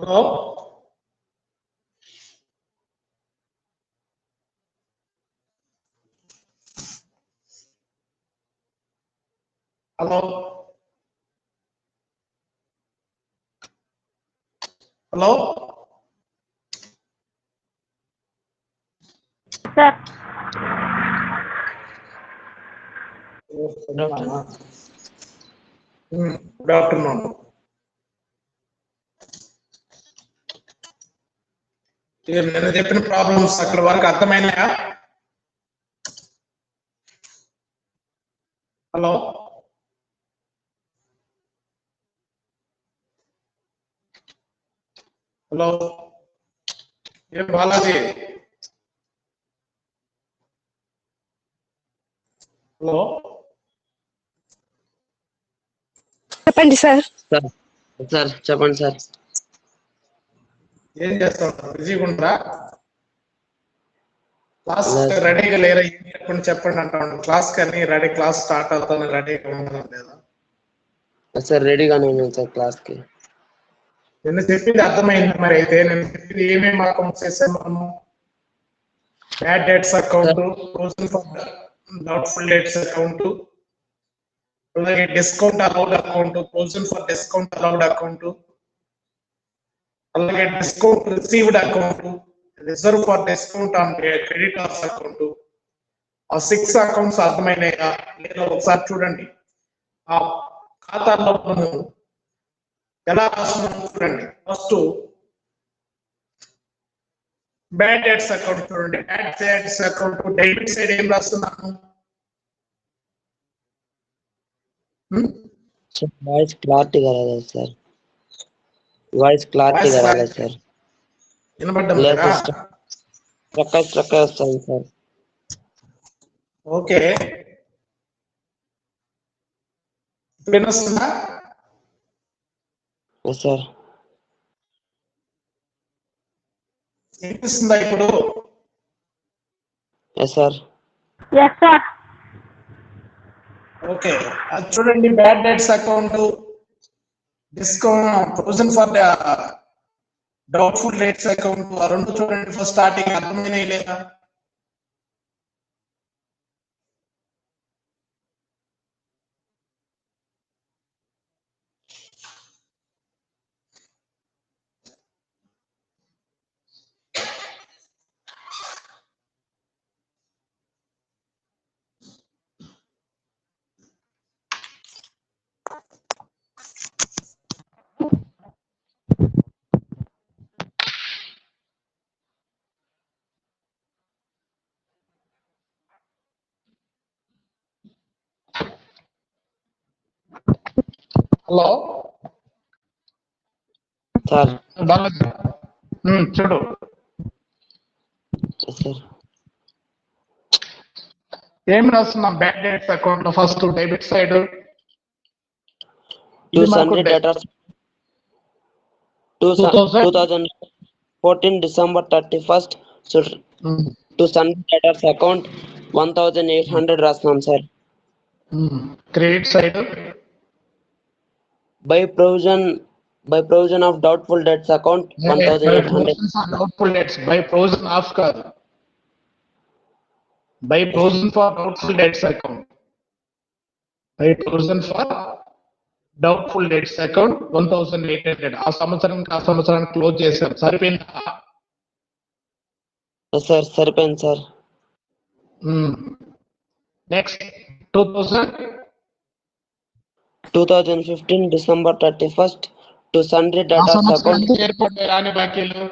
Hello hello hello sir good afternoon. నేను చెప్పిన problems అక్కడ వరకు అర్థమైనాయా? హలో హలో ఏం బాలాజీ? హలో చెప్పండి సార్. సార్ చెప్పండి సార్. ఏం చేస్తావు? బిజీగా ఉండరా? క్లాస్ రెడీగా లేరా? చెప్పండి అంటాను. క్లాస్ కానీ రెడీ, క్లాస్ స్టార్ట్ అవుతాను రెడీగా ఉండడం లేదా? సార్ రెడీగానే ఉన్నాను సార్ క్లాస్ కి. నేను చెప్పింది అర్థమైంది. మరి అయితే నేను చెప్పింది ఏమేమి అకౌంట్స్ చేసాను మనము? Bad debts account, provision for doubtful debts account, అలాగే discount allowed account, provision for discount allowed account, అలాగే discount received account, reserve for discount on creditors account. ఆ 6 అకౌంట్స్ అర్థమైనాయా లేదా ఒకసారి చూడండి. ఆ ఖాతాలో మనం ఎలా రాస్తున్నాం చూడండి. ఫస్ట్ బ్యాడ్ డెట్స్ అకౌంట్ చూడండి. Bad debts account debit side ఏం రాస్తున్నాను? వాయిస్ క్లారిటీగా రాలేదు సార్. వాయిస్ క్లారిటీగా రాలేదు సార్. వినపడ్డం లేదు లేదా? స్ట్రక్ వస్తుంది సార్. ఓకే, వినొస్తుందా? సార్ వినిపిస్తుందా ఇప్పుడు? Sir yes sir. ఓకే, అది చూడండి. Bad debts account, discount, provision for doubtful debts account, ఆ రెండు చూడండి. ఫస్ట్ స్టార్టింగ్ అర్థమైనా లేదా? హలో సార్ చూడు. సార్ ఏం రాస్తున్నాం బ్యాడ్ డెట్స్ అకౌంట్ లో? First debit side 2014 December 31st to sundry debtors account 1800 రాస్తున్నాం sir. Credit side by provision of doubtful debts account 1800. Doubtful debts by provision of కాదు, by provision for doubtful debts account. By provision for doubtful debts account 1800. ఆ సంవత్సరానికి close చేశారు. సరిపోయిందా? Sir సరిపోయింది sir. Next 2015 December 31st to sundry debtors account ఏర్పడ్డాయి రాని బాకీలు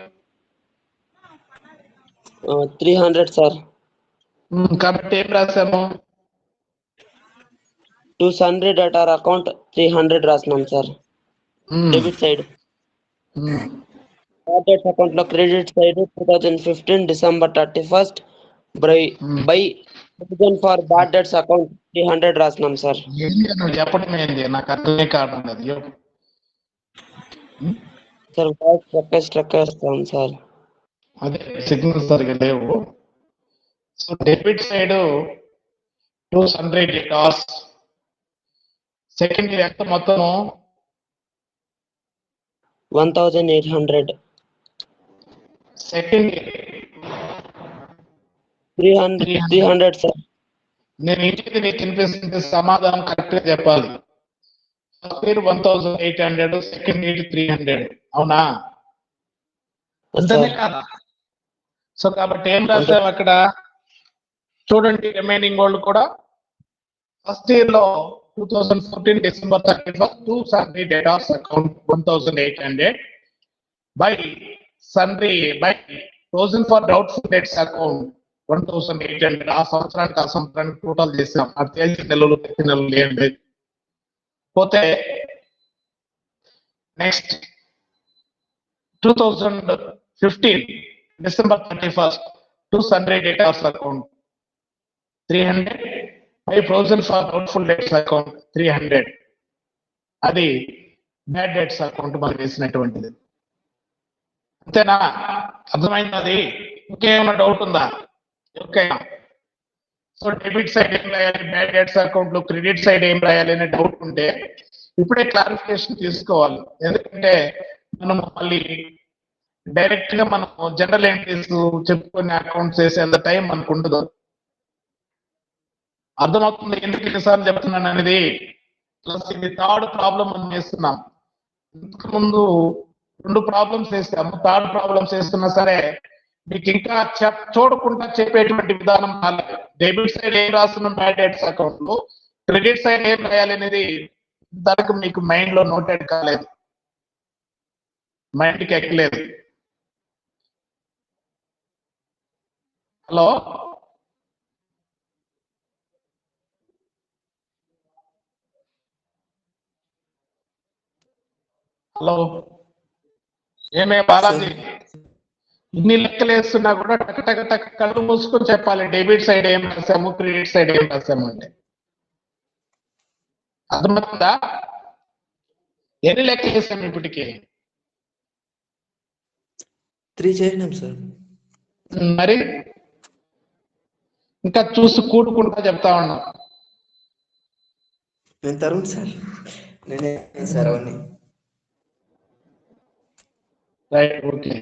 300 sir. కాబట్టి ఏం రాసాము? to sundry debtor account 300 రాసినాం sir. Debit side. Bad debts account లో credit side 2015 December 31st by provision for bad debts account 300 రాసినాం సార్. చెప్పడం ఏంది? నాకు అర్థమే కావడం లేదు. సార్ వాయిస్ స్ట్రక్ వస్తాం సార్. అదే సిగ్నల్స్ సరిగా లేవు. So debit side 200 debtors. Second ఎంత మొత్తం? 1,800. Second 300, sir. నేను ఇంటికి నీకు వినిపిస్తుంటే సమాధానం కరెక్ట్ గా చెప్పాలి. First year 1,800, second year 300. అవునా? అంతనే కాదా? సో కాబట్టి ఏం రాసావు అక్కడ చూడండి. రిమైనింగ్ వాళ్ళు కూడా ఫస్ట్ ఇయర్ లో 2014 December 31st, 2 sundry debtors account 1,800 by provision for doubtful debts account 1,800. ఆ సంవత్సరానికి టోటల్ చేసాం. అది తేల్చి నెలలు ప్రతి నెలలు ఏంటి పోతే next 2015 December 31st, 2 sundry debtors account 300 by provision for doubtful debts account 300. అది బ్యాడ్ డెట్స్ అకౌంట్ మనం వేసినటువంటిది. అంతేనా? అర్థమైంది? అది ఇంకేమైనా డౌట్ ఉందా? ఓకే. సో డెబిట్ సైడ్ ఏం రాయాలి, బ్యాడ్ డెట్స్ అకౌంట్ లో క్రెడిట్ సైడ్ ఏం రాయాలి అనే డౌట్ ఉంటే ఇప్పుడే క్లారిఫికేషన్ తీసుకోవాలి. ఎందుకంటే మనం మళ్ళీ డైరెక్ట్ గా మనం జనరల్ ఎంట్రీస్ చెప్పుకొని అకౌంట్స్ వేసేంత టైం మనకు ఉండదు. అర్థమవుతుంది ఎందుకు ఎన్నిసార్లు చెప్తున్నాను అనేది. ప్లస్ ఇది థర్డ్ ప్రాబ్లం మనం వేస్తున్నాం. ఇంతకు ముందు 2 ప్రాబ్లమ్స్ వేస్తాము, థర్డ్ ప్రాబ్లమ్స్ వేస్తున్నా సరే మీకు ఇంకా చూడకుండా చెప్పేటువంటి విధానం కాలేదు. డెబిట్ సైడ్ ఏం రాస్తున్నాం బ్యాడ్ డెట్స్ అకౌంట్ లో, క్రెడిట్ సైడ్ ఏం రాయాలి అనేది దానికి మీకు మైండ్ లో నోటెడ్ కాలేదు, మైండ్కి ఎక్కలేదు. హలో హలో ఏమే బాలాజీ, ఇన్ని లెక్కలు వేస్తున్నా కూడా టక్ టక్ టక్ కళ్ళు మూసుకొని చెప్పాలి డెబిట్ సైడ్ ఏం రాసాము, క్రెడిట్ సైడ్ ఏం రాసాము అంటే. అర్థమవుతుందా? ఎన్ని లెక్కలు వేసాము ఇప్పటికి? 3 చేసినాం సార్. మరి ఇంకా చూసి కూడుకుంటా చెప్తా ఉన్నాం. నేను తరుణ్ సార్, నేనే సార్ అవన్నీ. Right, okay.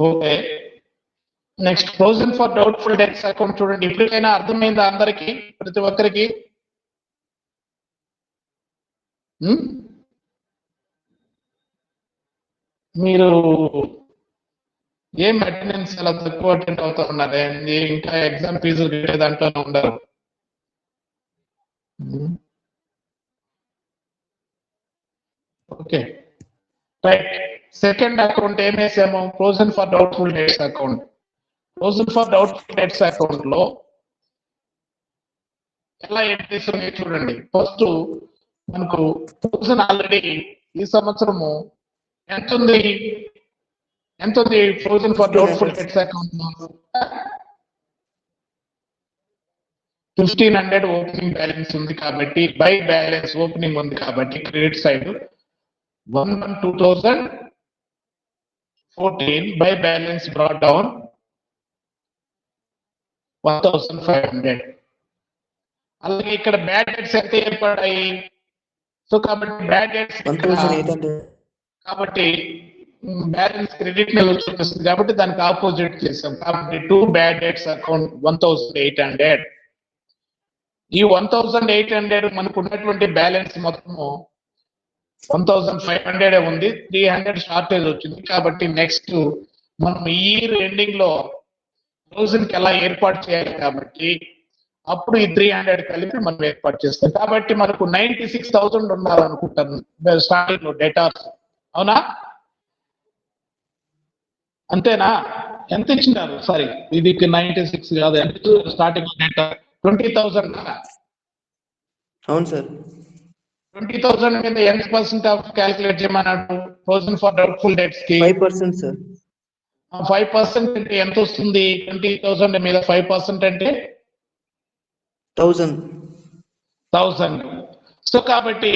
Okay. Next provision for doubtful debts account చూడండి. ఇప్పటికైనా అర్థమైందా అందరికి, ప్రతి ఒక్కరికి? మీరు ఏం అటెండెన్స్ చాలా తక్కువ అటెండ్ అవుతా ఉన్నారే, ఇంకా ఎగ్జామ్ ఫీజులు కట్టే దాంట్లోనే ఉండరు. Okay right. సెకండ్ అకౌంట్ ఏం వేసాము? Provision for doubtful debts account. Provision for doubtful debts account లో ఎలా ఎంట్రీస్ ఉన్నాయి చూడండి. ఫస్ట్ మనకు ప్రొవిజన్ ఆల్రెడీ ఈ సంవత్సరము ఎంత ఉంది provision for doubtful debts account? 1,500 opening balance ఉంది కాబట్టి, బై బ్యాలెన్స్ ఓపెనింగ్ ఉంది కాబట్టి credit side 1/1/2014 by balance brought down 1,500. అలాగే ఇక్కడ బ్యాడ్ డెట్స్ ఎంత ఏర్పడాయి? సో కాబట్టి బ్యాడ్ డెట్స్ కాబట్టి బ్యాలెన్స్ క్రెడిట్ లెవెల్ చూపిస్తుంది కాబట్టి దానికి ఆపోజిట్ చేసాం. కాబట్టి 2 బ్యాడ్ డెట్స్ అకౌంట్ 1,800. ఈ 1,800 మనకు ఉన్నటువంటి బ్యాలెన్స్ మొత్తము 1,500 ఉంది. 300 షార్టేజ్ వచ్చింది కాబట్టి నెక్స్ట్ మనం ఈ ఇయర్ ఎండింగ్ లో కి ఎలా ఏర్పాటు చేయాలి కాబట్టి అప్పుడు ఈ 300 కలిపి మనం ఏర్పాటు చేస్తాం. కాబట్టి మనకు 96,000 ఉండాలనుకుంటాను స్టార్టింగ్ లో డేటాస్. అవునా? అంతేనా? ఎంత ఇచ్చినారు? సారీ, ఇది 96 కాదు, స్టార్టింగ్ డేటా 20,000. అవును సార్. 20,000 మీద ఎంత పర్సెంట్ ఆఫ్ క్యాలిక్యులేట్ చేయమన్నాడు? ప్రొవిజన్ ఫర్ డౌట్ఫుల్ డెట్స్ కి 5% సార్. 5% అంటే ఎంత వస్తుంది? 20,000 మీద 5% అంటే 1,000. సో కాబట్టి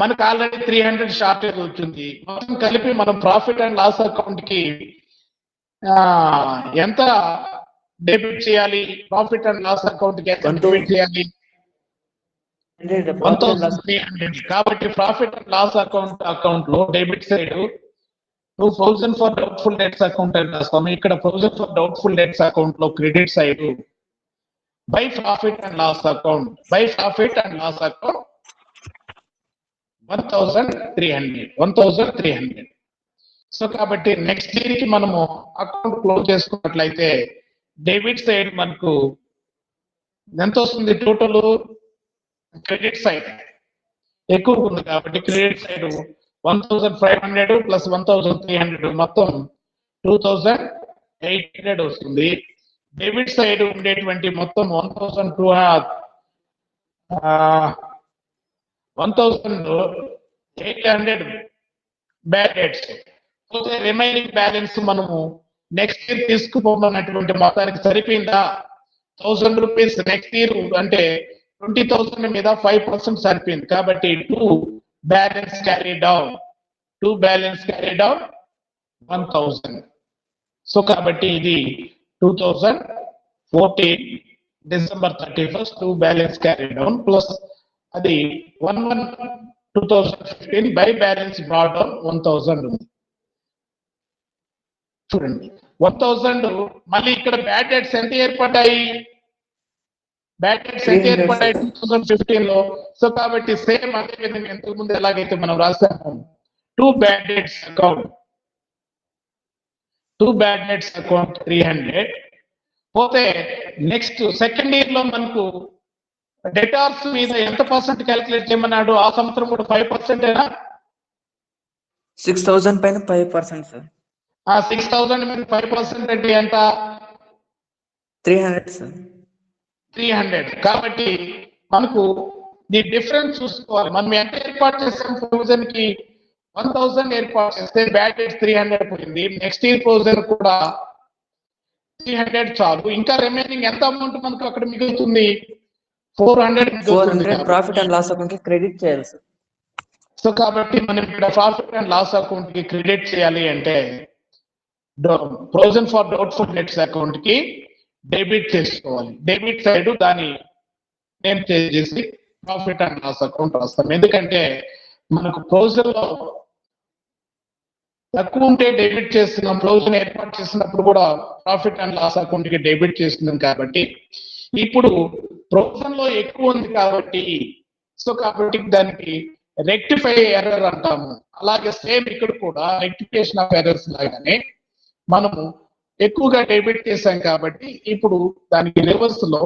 మనకు ఆల్రెడీ 300 షార్టేజ్ వచ్చింది. మొత్తం కలిపి మనం ప్రాఫిట్ అండ్ లాస్ అకౌంట్ కి ఎంత డెబిట్ చేయాలి? ప్రాఫిట్ అండ్ లాస్ అకౌంట్ కి ఎంత డెబిట్ చేయాలి? 1300. కాబట్టి ప్రాఫిట్ అండ్ లాస్ అకౌంట్ లో debit side 2000 for doubtful debts account అని రాస్తాము. ఇక్కడ provision for doubtful debts account లో credit side by profit and loss account 1300. So కాబట్టి నెక్స్ట్ ఇయర్ కి మనము అకౌంట్ క్లోజ్ చేసుకున్నట్లయితే డెబిట్ సైడ్ మనకు ఎంత వస్తుంది? టోటల్ క్రెడిట్ సైడ్ ఎక్కువ ఉంది కాబట్టి క్రెడిట్ సైడ్ 1500 ప్లస్ 1300 మొత్తం 2800 వస్తుంది. డెబిట్ సైడ్ ఉండేటువంటి మొత్తం 1800 బ్యాడ్ డెట్స్. పోతే రిమైనింగ్ బ్యాలెన్స్ మనము నెక్స్ట్ ఇయర్ తీసుకుపోమన్నటువంటి మొత్తానికి సరిపోయిందా? 1000 రూపీస్ నెక్స్ట్ ఇయర్ అంటే 20,000 మీద 5% సరిపోయింది కాబట్టి 2 బ్యాలెన్స్ క్యారీ డౌన్ 1000. సో కాబట్టి ఇది 2014 December 31st 2 balance carry down plus అది 1/1/2015 బై బ్యాలెన్స్ బ్రాట్ డౌన్ 1000 ఉంది. చూడండి 1000 మళ్ళీ ఇక్కడ బ్యాడ్ డెట్స్ ఎంత ఏర్పడ్డాయి? 2015 లో. సో కాబట్టి సేమ్ అదే విధంగా ఎంతకు ముందు ఎలాగైతే మనం రాసాము 2 బ్యాడ్ డెట్స్ అకౌంట్ 300. పోతే నెక్స్ట్ సెకండ్ ఇయర్ లో మనకు డెటార్స్ మీద ఎంత పర్సెంట్ క్యాలిక్యులేట్ చేయమన్నాడు? ఆ సంవత్సరం కూడా 5% ఏనా? 6000 పైన 5% సార్. 6000 మీద 5% అంటే ఎంత? 300 సార్. 300. కాబట్టి మనకు ది డిఫరెన్స్ చూసుకోవాలి. మనం ఎంత ఏర్పాటు చేసాం? ప్రొవిజన్ కి 1000 ఏర్పాటు చేస్తే బ్యాడ్ డెట్స్ 300 పోయింది. నెక్స్ట్ ఇయర్ ప్రొవిజన్ కూడా 300 చాలు. ఇంకా రిమైనింగ్ ఎంత అమౌంట్ మనకు అక్కడ మిగులుతుంది? 400 ప్రాఫిట్ అండ్ లాస్ అకౌంట్ కి క్రెడిట్ చేయాలి సార్. సో కాబట్టి మనం ఇక్కడ ప్రాఫిట్ అండ్ లాస్ అకౌంట్ కి క్రెడిట్ చేయాలి అంటే provision for doubtful debts account కి డెబిట్ చేసుకోవాలి. డెబిట్ సైడ్ దాన్ని నేమ్ చేంజ్ చేసి ప్రాఫిట్ అండ్ లాస్ అకౌంట్ రాస్తాం. ఎందుకంటే మనకు ప్రొవిజన్ లో తక్కువ ఉంటే డెబిట్ చేస్తున్నాం, ప్రొవిజన్ ఏర్పాటు చేసినప్పుడు కూడా ప్రాఫిట్ అండ్ లాస్ అకౌంట్ కి డెబిట్ చేస్తున్నాం. కాబట్టి ఇప్పుడు ప్రొవిజన్ లో ఎక్కువ ఉంది కాబట్టి సో కాబట్టి దానికి రెక్టిఫై ఎర్రర్ అంటాము. అలాగే సేమ్ ఇక్కడ కూడా రెక్టిఫికేషన్ ఆఫ్ ఎర్రర్స్ లాగానే మనము ఎక్కువగా డెబిట్ చేశాం కాబట్టి ఇప్పుడు దానికి రివర్స్ లో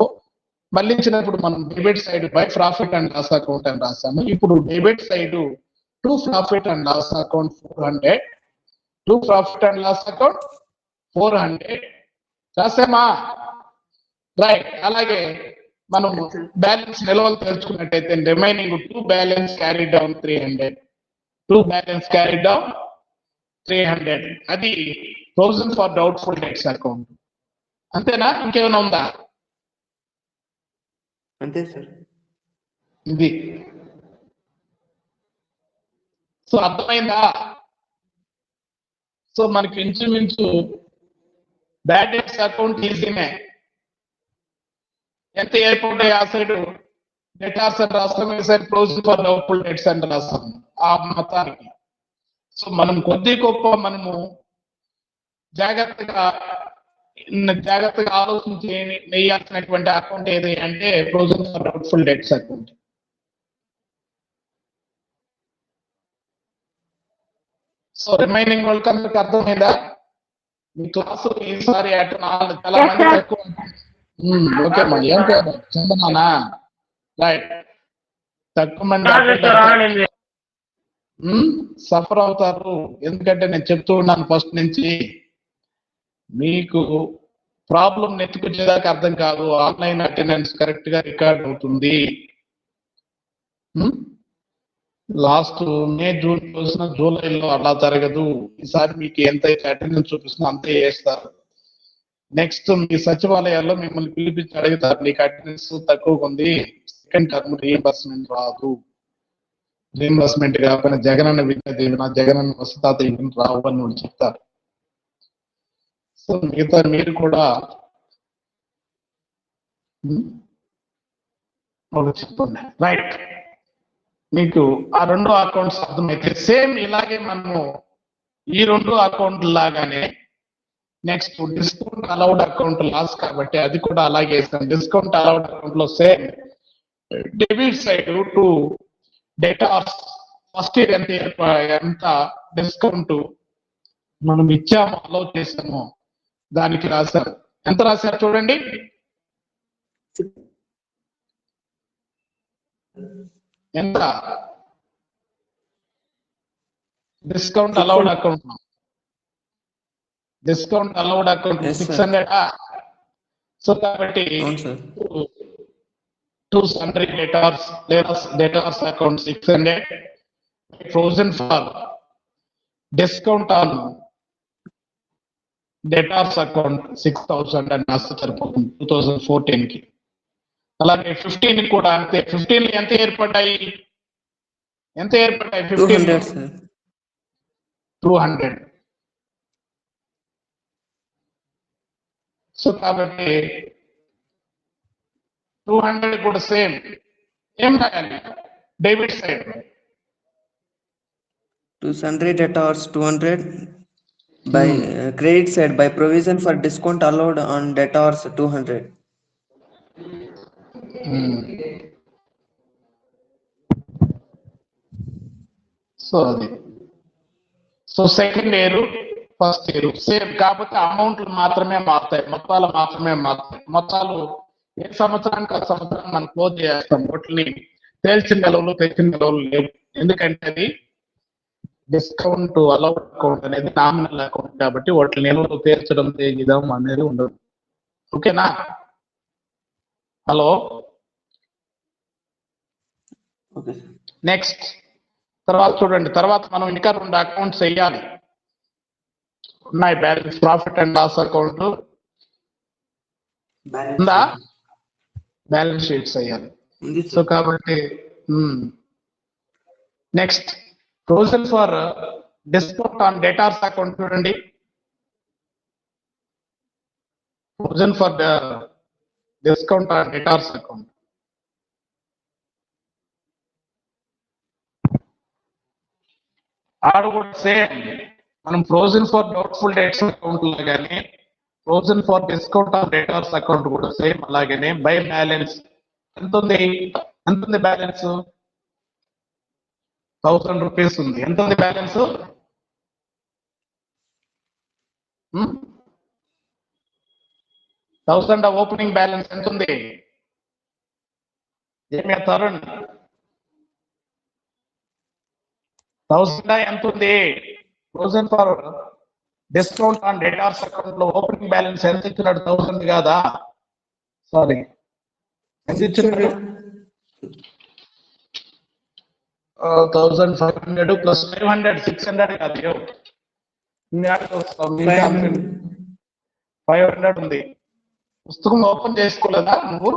మళ్ళించినప్పుడు మనం debit side by profit and loss account అని రాసాము. ఇప్పుడు debit side to profit and loss account 400 to profit and loss account 400 రాసామా? రైట్. అలాగే మనం బ్యాలెన్స్ నిల్వలు తెలుసుకున్నట్టయితే రిమైనింగ్ 2 బ్యాలెన్స్ క్యారీ డౌన్ 300 అది provision for doubtful debts account. అంతేనా? ఇంకేమైనా ఉందా? అంతే సార్. ఇది సో అర్థమైందా? సో మనకి ఇంచుమించు బ్యాడ్ డెట్స్ అకౌంట్ ఈజీనే. ఎంత ఏర్పడ్డాయి? ఆ సైడ్ డెటార్స్ అని రాస్తాం, ఈ side provision for doubtful debts అని రాస్తాం ఆ మొత్తానికి. సో మనం కొద్ది గొప్ప మనము జాగ్రత్తగా ఆలోచించి వేయాల్సినటువంటి అకౌంట్ ఏది అంటే provision for doubtful debts account. So remaining వాళ్ళకి అందరికి అర్థమైందా? మీ క్లాసు ఈసారి అటు చాలా మంది తక్కువ. ఓకే మరి ఏం పేరు? చందనానా? రైట్. తక్కువ మంది సఫర్ అవుతారు. ఎందుకంటే నేను చెప్తూ ఉన్నాను ఫస్ట్ నుంచి మీకు ప్రాబ్లం నెత్తుకొచ్చేదాకా అర్థం కాదు. ఆన్లైన్ అటెండెన్స్ కరెక్ట్ గా రికార్డ్ అవుతుంది. లాస్ట్ మే జూన్ చూసిన జూలైలో అలా జరగదు. ఈసారి మీకు ఎంతైతే అటెండెన్స్ చూపిస్తున్నా అంతే చేస్తారు. నెక్స్ట్ మీ సచివాలయాల్లో మిమ్మల్ని పిలిపించి అడుగుతారు, నీకు అటెండెన్స్ తక్కువగా ఉంది, సెకండ్ టర్మ్ రీఎంబర్స్మెంట్ రాదు. రీఎంబర్స్మెంట్ కాకపోయినా జగనన్న విద్యా దీవెన, జగనన్న వసతి దీవెన రావు అని చెప్తారు. సో సో మిగతా మీరు కూడా చెప్పండి. రైట్, మీకు ఆ రెండు అకౌంట్స్ అర్థమైతే సేమ్ ఇలాగే మనము ఈ రెండు అకౌంట్ లాగానే next discount allowed account loss కాబట్టి అది కూడా అలాగే ఇస్తాం. డిస్కౌంట్ అలౌడ్ అకౌంట్ లో same debit side to debtors first year ఎంత డిస్కౌంట్ మనం ఇచ్చాము అలౌ చేసాము దానికి రాశారు. ఎంత రాశారు చూడండి, ఎంత discount allowed account, discount allowed account 600. So కాబట్టి to sundry debtors account 600, provision for discount on debtors account 6000 అని రాస్తే సరిపోతుంది 2014 కి. అలాగే 15 కూడా అంతే. 15 ఎంత ఏర్పడ్డాయి 15 200. సో కాబట్టి 200 కూడా సేమ్ ఏం రాయాలి debit side To sundry debtors 200 by credit side by provision for discount allowed on debtors 200. So అది so second year first year same, కాకపోతే అమౌంట్లు మాత్రమే మారుతాయి, మొత్తాలు మాత్రమే మారుతాయి. మొత్తాలు ఏ సంవత్సరానికి ఆ సంవత్సరం మనం క్లోజ్ చేస్తాం. వాటిని తెచ్చిన నిలవలు లేవు. ఎందుకంటే అది డిస్కౌంట్ అలౌడ్ అకౌంట్ అనేది నామినల్ అకౌంట్ కాబట్టి వాటి నిల్వలు తీర్చడం విధానం అనేది ఉండదు. ఓకేనా? హలో, నెక్స్ట్ తర్వాత చూడండి. తర్వాత మనం ఇంకా 2 అకౌంట్స్ వేయాలి ఉన్నాయి. Balance profit and loss account ఉందా, బ్యాలెన్స్ షీట్స్ వేయాలి. సో కాబట్టి next provision for discount on debtors account చూడండి. Provision for discount on debtors account ఆడ కూడా సేమ్ మనం provision for doubtful debts account లాగానే provision for discount on debtors account కూడా same అలాగనే బై బ్యాలెన్స్ ఎంత ఉంది బ్యాలెన్స్ 1000 రూపీస్ ఉంది. ఎంత ఉంది బ్యాలెన్స్? 1000 ఓపెనింగ్ బ్యాలెన్స్ ఎంత ఉంది? ఏమి తరుణ్ 1000 ఎంత ఉంది? Provision for discount on debtors account లో ఓపెనింగ్ బ్యాలెన్స్ ఎంత ఇచ్చినాడు? 1000 కాదా, సారీ ఎంత ఇచ్చినాడు? 1500 ప్లస్ 500 600 కాదు, 500 ఉంది. పుస్తకం ఓపెన్ చేసుకోలేదా నువ్వు?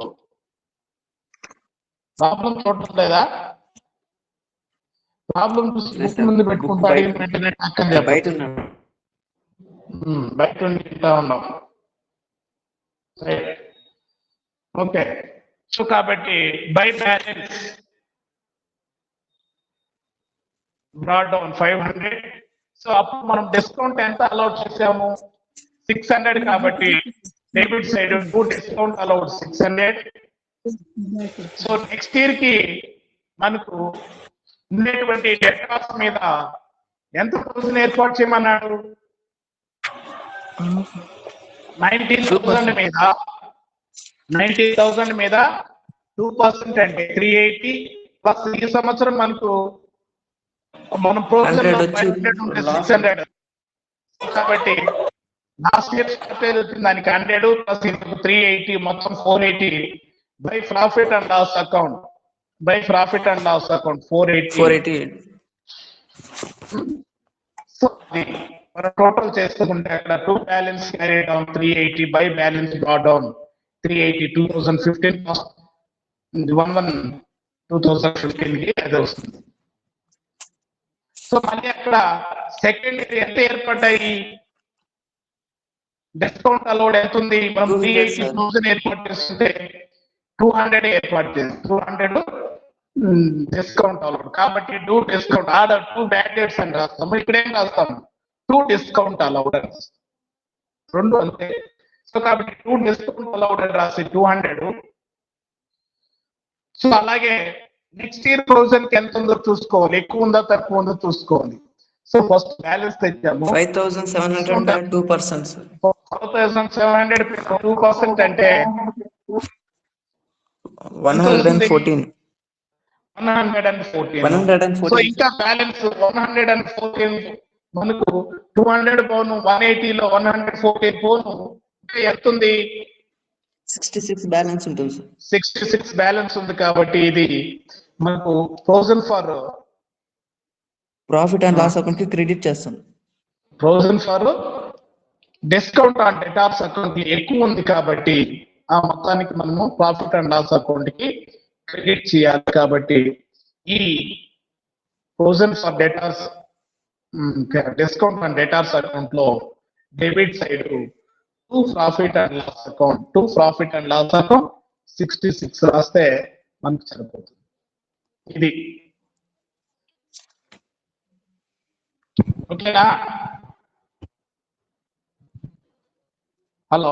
ప్రాబ్లం చూడటం లేదా? ప్రాబ్లం బుక్ ముందు పెట్టుకుంటా బయట తింటా ఉన్నాం. ఓకే, సో కాబట్టి by balance brought down 500. So అప్పుడు మనం డిస్కౌంట్ ఎంత అలౌట్ చేసాము? 600 కాబట్టి debit side to discount allowed 600. So next year కి మనకు ఉండేటువంటి డెటాస్ మీద ఎంత ప్రొవిజన్ ఏర్పాటు చేయమన్నాడు? 19,000 మీద 2% అంటే 380 ప్లస్ ఈ సంవత్సరం మనకు మనం ప్రొవిజన్ 600 కాబట్టి లాస్ట్ ఇయర్ వచ్చింది దానికి 100 ప్లస్ 380 మొత్తం 480 by profit and loss account 480. So మనం టోటల్ చేసుకుంటే అక్కడ 2 balance carry down 380 by balance brought down 380 2015 2015 కి అది వస్తుంది. సో మళ్ళీ అక్కడ సెకండ్ ఇయర్ ఎంత ఏర్పడ్డాయి? డిస్కౌంట్ అలౌడ్ ఎంత ఉంది? మనం 200 సార్. 380,000 ఏర్పాటు చేస్తుంటే 200 ఏర్పాటు చేస్తాం. 200 డిస్కౌంట్ అలౌడ్. కాబట్టి 2 డిస్కౌంట్ ఆర్డర్ 2 బ్యాడ్ డేట్స్ అని రాస్తాము. ఇక్కడ ఏం రాస్తాము? 2 డిస్కౌంట్ అలౌడ్ అని రాస్తాం. రెండు అంతే. సో కాబట్టి 2 డిస్కౌంట్ అలౌడ్ అని రాసి 200. సో అలాగే నెక్స్ట్ ఇయర్ ప్రొవిజన్ కి ఎంత ఉందో చూసుకోవాలి, ఎక్కువ ఉందా తక్కువ ఉందో చూసుకోవాలి. సో ఫస్ట్ బ్యాలెన్స్ తెచ్చాము 5,700 2%, sir. 4,700 2% అంటే 114. 114. సో ఇంకా బ్యాలెన్స్ 114 మనకు 200 పోను 180లో 114 పోను ఎంత ఉంది? 66 బ్యాలెన్స్ ఉంటుంది, సార్. 66 బ్యాలెన్స్ ఉంది. కాబట్టి ఇది మనకు provision for profit and loss account కి క్రెడిట్ చేస్తాం. Provision for discount on debtors account ఎక్కువ ఉంది కాబట్టి ఆ మొత్తానికి మనము ప్రాఫిట్ అండ్ లాస్ అకౌంట్ కి క్రెడిట్ చేయాలి. కాబట్టి ఈ provision for debtors discount on debtors account లో debit side to profit and loss account 66 రాస్తే మనకు సరిపోతుంది. ఇది ఓకేనా? Hello,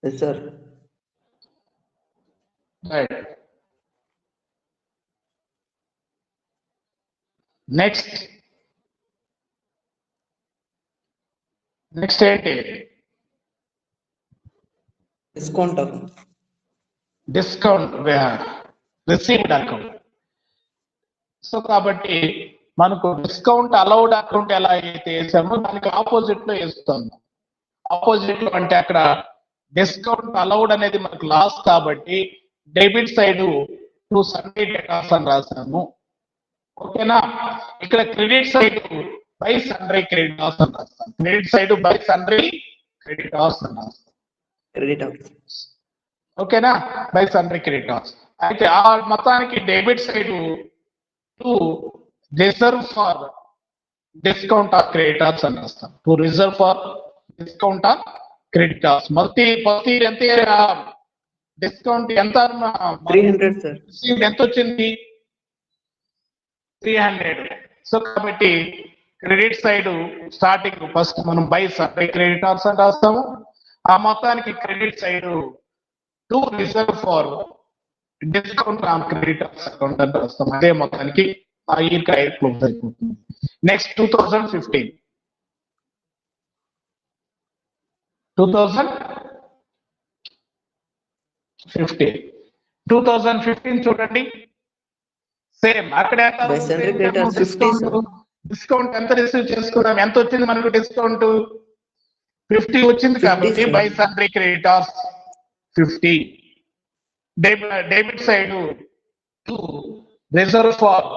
yes sir. Right. Next ఏంటి? Discount account. Discount received account. So కాబట్టి మనకు డిస్కౌంట్ అలౌడ్ అకౌంట్ ఎలా అయితే వేసామో దానికి ఆపోజిట్ లో వేస్తాము. ఆపోజిట్ లో అంటే అక్కడ డిస్కౌంట్ అలౌడ్ అనేది మనకు లాస్ కాబట్టి debit side to sundry debtors అని రాసాము. ఓకేనా? ఇక్కడ credit side by sundry creditors అని రాస్తాం. Credit side by sundry creditors అని రాస్తాం. క్రెడిట్. ఓకేనా? By sundry creditors. అయితే ఆ మొత్తానికి debit side to reserve for discount of creditors అని రాస్తాం. To reserve for discount of creditors. ప్రతి ఎంత డిస్కౌంట్ ఎంత? 300 సార్. ఎంత వచ్చింది? 300. సో కాబట్టి క్రెడిట్ సైడ్ స్టార్టింగ్ ఫస్ట్ మనం బై సన్లీ క్రెడిటార్స్ అని రాస్తాము. ఆ మొత్తానికి credit side to reserve for discount on creditors account అని రాస్తాం. అదే మొత్తానికి ఆ ఇయర్ క్లోజ్ అయిపోతుంది. నెక్స్ట్ 2015 చూడండి. సేమ్ అక్కడ డిస్కౌంట్ ఎంత రిసీవ్ చేసుకున్నాం? ఎంత వచ్చింది మనకు డిస్కౌంట్? 50 వచ్చింది. కాబట్టి by sundry creditors 50. Debit side to reserve for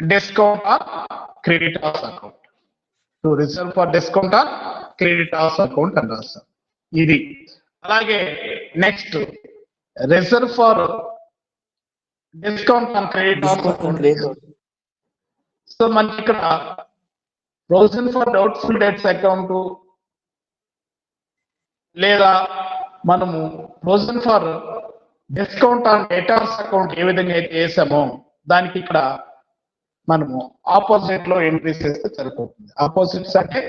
discount of creditors account. To reserve for discount of creditors account అని రాస్తాం. ఇది అలాగే next reserve for discount on creditors account. So మనకి ఇక్కడ provision for doubtful debts account లేదా మనము provision for discount on debtors account ఏ విధంగా అయితే వేసామో దానికి ఇక్కడ మనము ఆపోజిట్ లో ఎంట్రీ చేస్తే సరిపోతుంది. ఆపోజిట్స్ అంటే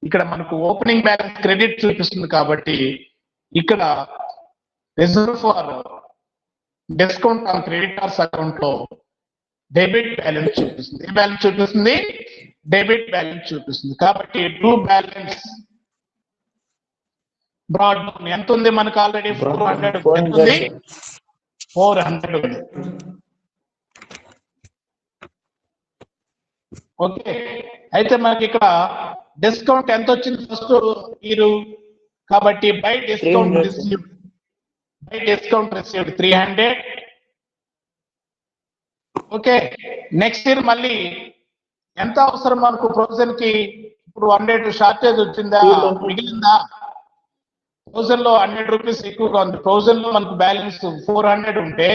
ఇక్కడ మనకు ఓపెనింగ్ బ్యాలెన్స్ క్రెడిట్ చూపిస్తుంది కాబట్టి ఇక్కడ reserve for discount on creditors account లో డెబిట్ బ్యాలెన్స్ చూపిస్తుంది. ఏ బ్యాలెన్స్ చూపిస్తుంది? డెబిట్ బ్యాలెన్స్ చూపిస్తుంది. కాబట్టి ట్రూ బ్యాలెన్స్ బ్రాడ్ డౌన్ ఎంత ఉంది మనకు? ఆల్రెడీ 400 ఉంది. 400 ఉంది. ఓకే. అయితే మనకి ఇక్కడ డిస్కౌంట్ ఎంత వచ్చింది ఫస్ట్ ఇయర్? కాబట్టి by discount received 300. Okay. Next year మళ్ళీ ఎంత అవసరం మనకు ప్రొవిజన్ కి? ఇప్పుడు 100 షార్టేజ్ వచ్చిందా? మిగిలిందా? 1000 లో 100 రూపీస్ ఎక్కువగా ఉంది. 1000 లో మనకు బ్యాలెన్స్ 400 ఉంటే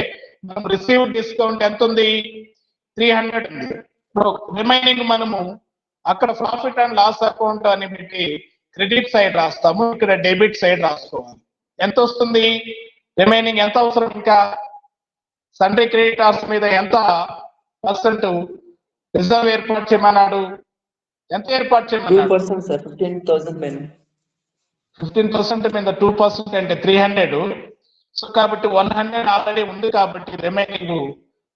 మనం రిసీవ్ డిస్కౌంట్ ఎంత ఉంది? 300 ఉంది. ఇప్పుడు రిమైనింగ్ మనము అక్కడ ప్రాఫిట్ అండ్ లాస్ అకౌంట్ అని పెట్టి క్రెడిట్ సైడ్ రాస్తాము, ఇక్కడ డెబిట్ సైడ్ రాసుకోవాలి. ఎంత వస్తుంది రిమైనింగ్? ఎంత అవసరం ఇంకా? సన్రీ క్రెడిటార్స్ మీద ఎంత పర్సెంట్ రిజర్వ్ ఏర్పాటు చేయమన్నాడు? ఎంత ఏర్పాటు చేయమన్నాడు? 2% sir, 15,000 పైన. 15% మీద 2% అంటే 300. సో కాబట్టి 100 ఆల్రెడీ ఉంది కాబట్టి remaining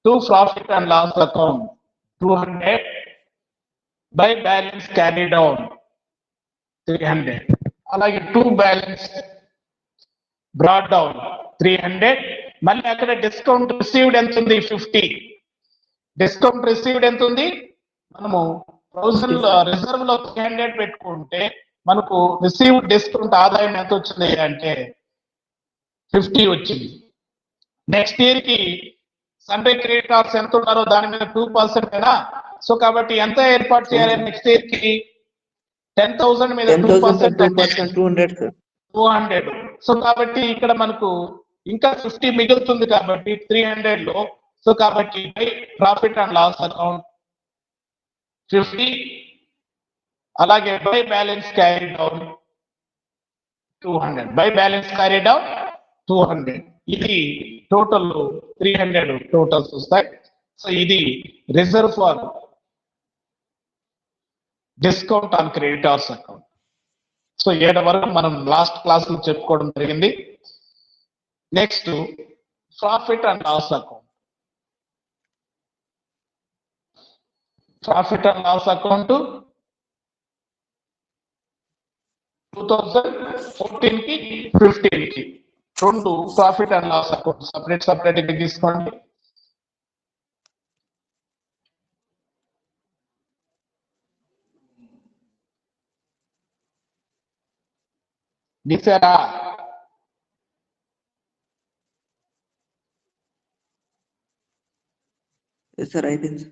2 profit and loss account 200 by balance carry down 300. అలాగే 2 బ్యాలెన్స్ బ్రాడ్ డౌన్ 300. మళ్ళీ అక్కడ డిస్కౌంట్ రిసీవ్డ్ ఎంత ఉంది? 50. డిస్కౌంట్ రిసీవ్డ్ ఎంత ఉంది? మనము రిజర్వ్ లో 300 పెట్టుకుంటే మనకు రిసీవ్డ్ డిస్కౌంట్ ఆదాయం ఎంత వచ్చింది అంటే 50 వచ్చింది. నెక్స్ట్ ఇయర్ కి సన్రీ క్రెడిటార్స్ ఎంత ఉన్నారో దాని మీద 2% కదా. సో కాబట్టి ఎంత ఏర్పాటు చేయాలి నెక్స్ట్ ఇయర్ కి? 10,000 మీద 2% 200 sir. 200. సో కాబట్టి ఇక్కడ మనకు ఇంకా 50 మిగులుతుంది కాబట్టి 300 లో. సో కాబట్టి ప్రాఫిట్ అండ్ లాస్ అకౌంట్ 50, అలాగే by balance carry down 200. By balance carry down 200. ఇది టోటల్ 300 టోటల్స్ వస్తాయి. సో ఇది reserve for discount on creditors account. So 7 వరకు మనం లాస్ట్ క్లాస్ లో చెప్పుకోవడం జరిగింది. Next profit and loss account. Profit and loss account 2014 కి 15 కి 2 profit and loss account separate గా తీసుకోండి. గీసారా? Yes sir, అయిపోయింది.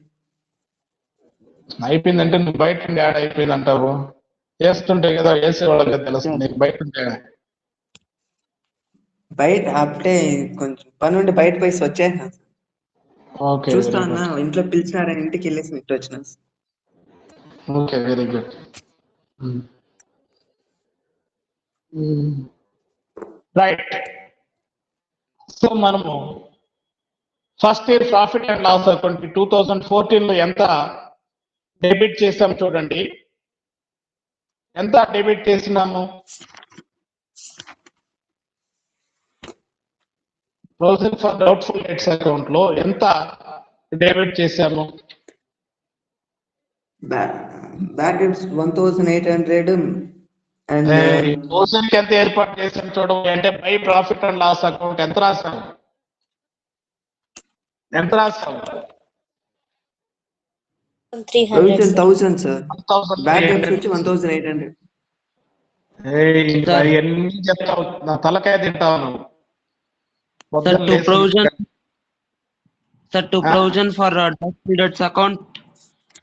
అయిపోయిందంటే నువ్వు బయట ఉండి యాడ్ అయిపోయింది అంటావు. వేస్తుంటే కదా వేసే వాళ్ళకి తెలుస్తుంది, బయట ఉంటే. బయట అప్పుడే కొంచెం పని ఉండి బయట పోయి వచ్చేసా. ఓకే, చూస్తా అన్నా ఇంట్లో పిలిచినారని ఇంటికి వెళ్ళేసి ఇట్టు వచ్చిన. Okay, very good. Right. So మనము first year profit and loss account 2014 లో ఎంత డెబిట్ చేసాం చూడండి. ఎంత డెబిట్ చేసినాము? Provision for doubtful debts account లో ఎంత డెబిట్ చేసాము? బ్యాడ్ డెట్స్ 1,800 అండ్ థౌసండ్ ఎంత ఏర్పాటు చేసాం చూడండి. అంటే by profit and loss account ఎంత రాసాము? ఎంత రాసాము? 1,000 సార్. 1,000. బ్యాడ్ డెట్స్ వచ్చి 1,800. అవన్నీ చెప్తావు, నా తలకాయ తింటావు నువ్వు. Sir, to provision for doubtful debts account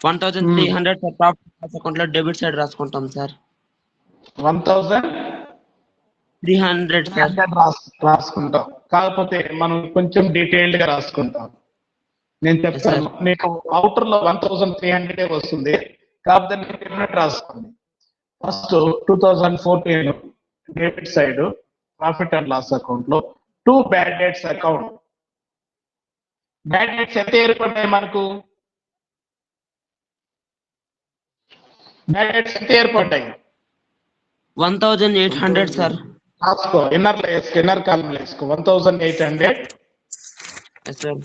1,300 for profit account లో డెబిట్ సైడ్ రాసుకుంటాం సార్. 1,300 సార్ రాసుకుంటాం. కాకపోతే మనం కొంచెం డీటెయిల్డ్ గా రాసుకుంటాం. నేను చెప్తాను మీకు అవుటర్ లో 1,300 వస్తుంది. కాకపోతే నేను డెబిట్ రాసుకోండి. First 2014 debit side profit and loss account లో 2 bad debts account. Bad debts ఎంత ఏర్పడ్డాయి మనకు? బ్యాడ్ డెట్స్ ఎంత ఏర్పడ్డాయి? 1,800 సార్. రాసుకో, ఇన్నర్ కాలం వేసుకో 1,800. సార్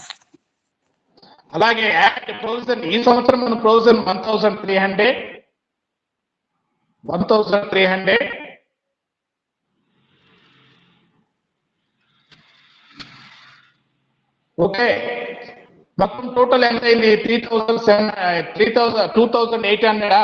అలాగే యాడ్ ప్రొవిజన్ ఈ సంవత్సరం మన ప్రొవిజన్ 1,300. ఓకే, మొత్తం టోటల్ ఎంత అయింది? 2,800.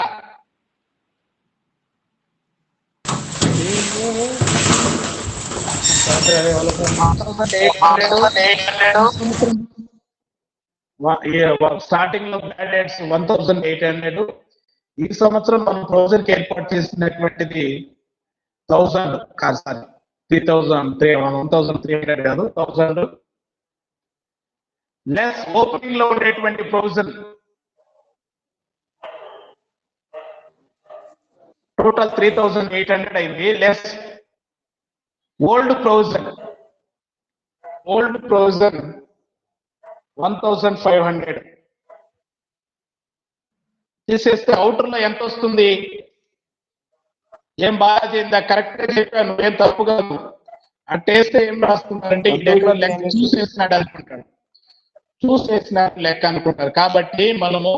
స్టార్టింగ్ లో బ్యాడ్ డెట్స్ 1,800. ఈ సంవత్సరం మనం ప్రొవిజన్ కి ఏర్పాటు చేసినటువంటిది 1,000 కాదు సార్, 1,300 కాదు, 1,000 లెస్ ఓపెనింగ్ లో ఉండేటువంటి ప్రొవిజన్ టోటల్ 3,800 అయింది. లెస్ ఓల్డ్ ప్రొవిజన్ 1,500 తీసేస్తే అవుటర్ లో ఎంత వస్తుంది? ఏం బాగా చేయిందా? కరెక్ట్ గా చెప్పాను, ఏం తప్పు కాదు. అంటే ఏం రాస్తున్నారంటే ఎక్కడ లెక్క చూసేసినాడు అనుకుంటాడు, లెక్క అనుకుంటారు. కాబట్టి మనము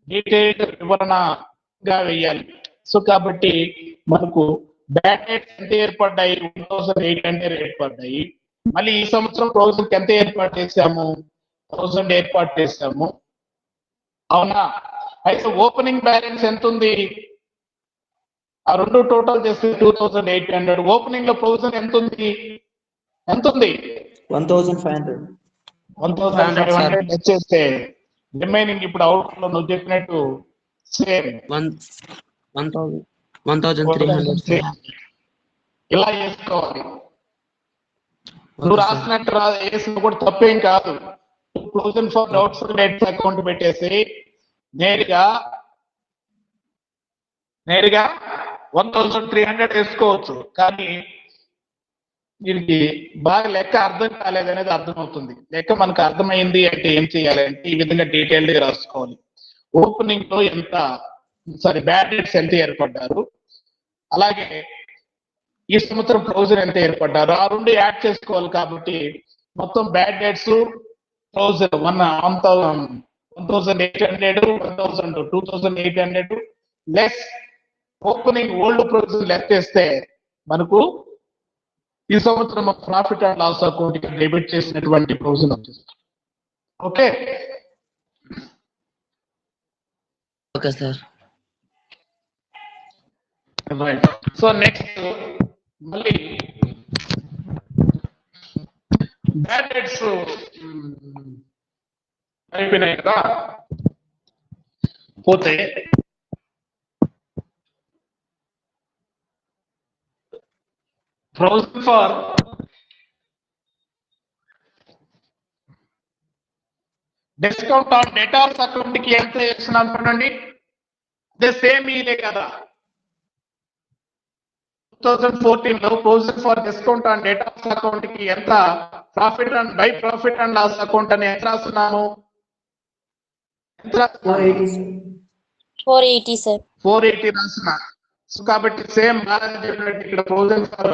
డీటెయిల్డ్ వివరణగా వేయాలి. సో కాబట్టి మనకు బ్యాడ్ డెట్స్ ఎంత ఏర్పడ్డాయి? 1,800 ఏర్పడ్డాయి. మళ్ళీ ఈ సంవత్సరం ప్రొవిజన్ ఎంత ఏర్పాటు చేశాము? 1,000 ఏర్పాటు చేశాము, అవునా? అయితే ఓపెనింగ్ బ్యాలెన్స్ ఎంత ఉంది? ఆ రెండు టోటల్ చేస్తే 2,800. ఓపెనింగ్ లో ప్రొవిజన్ ఎంత ఉంది? 1,500. 1,500 వచ్చేస్తే రిమైనింగ్ ఇప్పుడు అవుట్ లో నువ్వు చెప్పినట్టు సేమ్ 1,300. ఇలా చేసుకోవాలి. నువ్వు రాసినట్టు వేసిన కూడా తప్పేం కాదు. Provision for doubtful debts account పెట్టేసి నేరుగా 1,300 వేసుకోవచ్చు. కానీ వీరికి బాగా లెక్క అర్థం కాలేదనేది అర్థమవుతుంది. లెక్క మనకు అర్థమైంది అంటే ఏం చేయాలంటే ఈ విధంగా డీటెయిల్డ్ గా రాసుకోవాలి. ఓపెనింగ్ లో బ్యాడ్ డెట్స్ ఎంత ఏర్పడ్డారు, అలాగే ఈ సంవత్సరం ప్రొవిజన్ ఎంత ఏర్పడ్డారు, ఆ రెండు యాడ్ చేసుకోవాలి. కాబట్టి మొత్తం bad debts provision 1,800, 2,800 less opening old provision less చేస్తే మనకు ఈ సంవత్సరం ప్రాఫిట్ అండ్ లాస్ అకౌంట్ కి డెబిట్ చేసినటువంటి ప్రొవిజన్ వచ్చేస్తుంది. Okay sir. Right. So next మళ్ళీ బ్యాడ్ డెట్స్ అయిపోయినాయి కదా. పోతే provision for discount on debtors account కి ఎంత చేస్తున్నాను చూడండి. అదే సేమ్ ఇదే కదా. 2014 లో provision for discount on debtors account కి ఎంత? ప్రాఫిట్ అండ్ లాస్ అకౌంట్ అని ఎంత రాస్తున్నాము? 480 సార్. 480 రాసిన. సో కాబట్టి సేమ్ బాగా చెప్పినట్టు ఇక్కడ provision for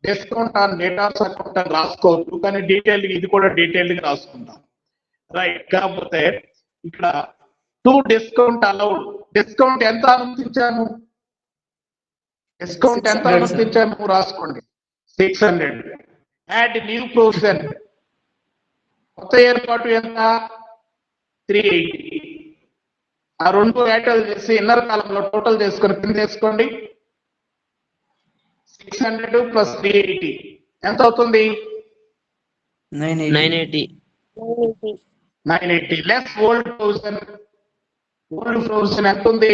discount on debtors account అని రాసుకోవచ్చు. కానీ డీటెయిల్ ఇది కూడా డీటెయిల్డ్ గా రాసుకుంటాం. రైట్. కాకపోతే ఇక్కడ డిస్కౌంట్ అలౌడ్. డిస్కౌంట్ ఎంత అనుమతించాము? రాసుకోండి. 600. యాడ్ న్యూ ప్రొవిజన్, కొత్త ఏర్పాటు ఎంత? 380. ఆ రెండు యాటలు చేసి ఇన్నర్ కాలంలో టోటల్ చేసుకొని కింద వేసుకోండి. 600 ప్లస్ 380 ఎంత అవుతుంది? 980. 980 లెస్ ఓల్డ్ ప్రొవిజన్. ఎంత ఉంది?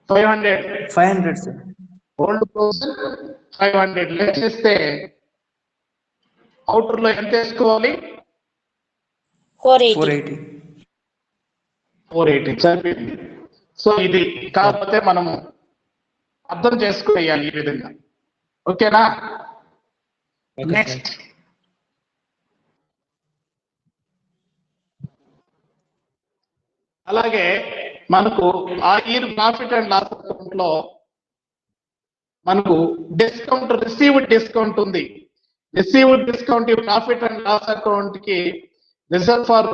500 సార్. ఓల్డ్ ప్రొవిజన్ 500 లెస్ చేస్తే అవుటర్ లో ఎంత వేసుకోవాలి? 480 సరిపోయింది. సో ఇది కాకపోతే మనము అర్థం చేసుకునేయాలి ఈ విధంగా. ఓకేనా? నెక్స్ట్ అలాగే మనకు ఆ year profit and loss account లో మనకు డిస్కౌంట్, రిసీవ్డ్ డిస్కౌంట్ ఉంది. రిసీవ్డ్ డిస్కౌంట్ ఈ ప్రాఫిట్ అండ్ లాస్ అకౌంట్ కి reserve for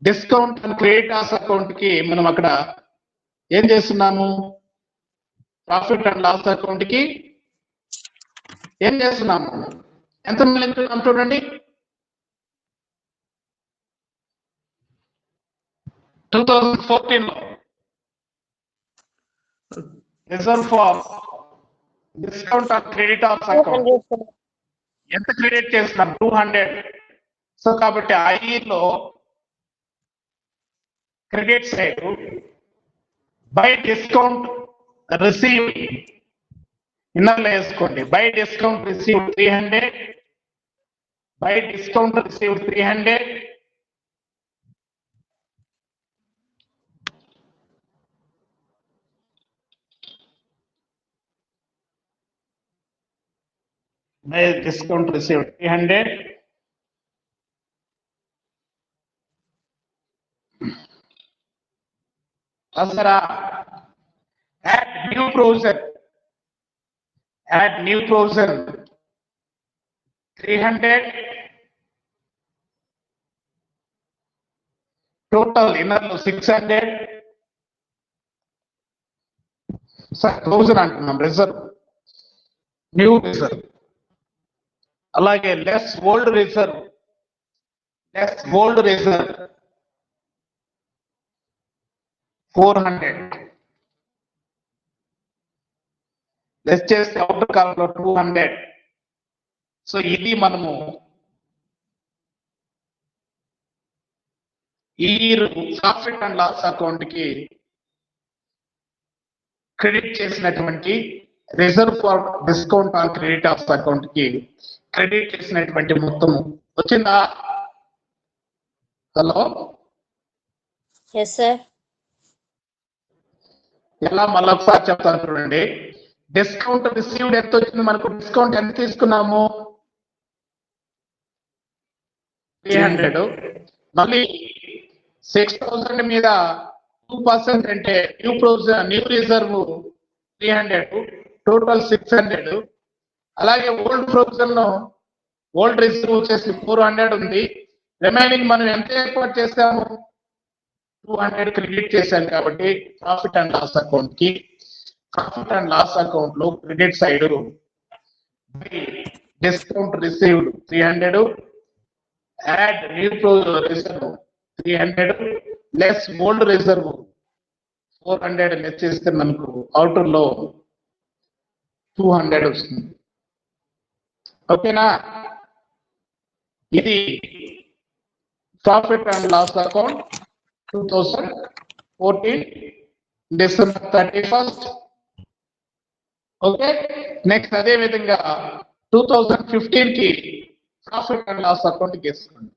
discount and creditors account కి మనం అక్కడ ఏం చేస్తున్నాము? ప్రాఫిట్ అండ్ లాస్ అకౌంట్ కి ఏం చేస్తున్నాము? ఎంత మిగులుతున్నాం చూడండి. 2014 లో reserve for discount on creditors account ఎంత క్రెడిట్ చేస్తున్నాం? 200. సో కాబట్టి ఆ ఇయర్ లో credit side by discount receive ఇన్నర్లో వేసుకోండి. By discount receive 300. By discount receive 300. by discount received 300. Asara, add new provision. Add new provision 300. Total inner 600. Sir 1000 అంటున్నాం reserve, new reserve. అలాగే less old reserve, less old reserve 400. Less చేస్తే outer కాలంలో 200. So ఇది మనము ఈ profit and loss account కి credit చేసినటువంటి reserve for discount on credit of account కి క్రెడిట్ చేసినటువంటి మొత్తం వచ్చిందా? Hello, Yes, sir. ఎలా మళ్ళీ ఒకసారి చెప్తాను చూడండి. డిస్కౌంట్ రిసీవ్డ్ ఎంత వచ్చింది మనకు? డిస్కౌంట్ ఎంత తీసుకున్నాము? 300. మళ్ళీ 6000 మీద 2% అంటే న్యూ రిజర్వ్ 300, టోటల్ 600. అలాగే ఓల్డ్ ప్రొవిజన్ లో ఓల్డ్ రిజర్వ్ వచ్చేసి 400 ఉంది. రిమైనింగ్ మనం ఎంత ఏర్పాటు చేసాము? 200 క్రెడిట్ చేశాం. కాబట్టి ప్రాఫిట్ అండ్ లాస్ అకౌంట్ కి, ప్రాఫిట్ అండ్ లాస్ అకౌంట్ లో credit side discount received 300, add new reserve 300, less old reserve 400 less చేస్తే మనకు అవుటర్ లో 200 వస్తుంది. ఓకేనా? ఇది profit and loss account 2014 December 31st. Okay, next అదే విధంగా 2015 కి ప్రాఫిట్ అండ్ లాస్ అకౌంట్ వేసుకోండి.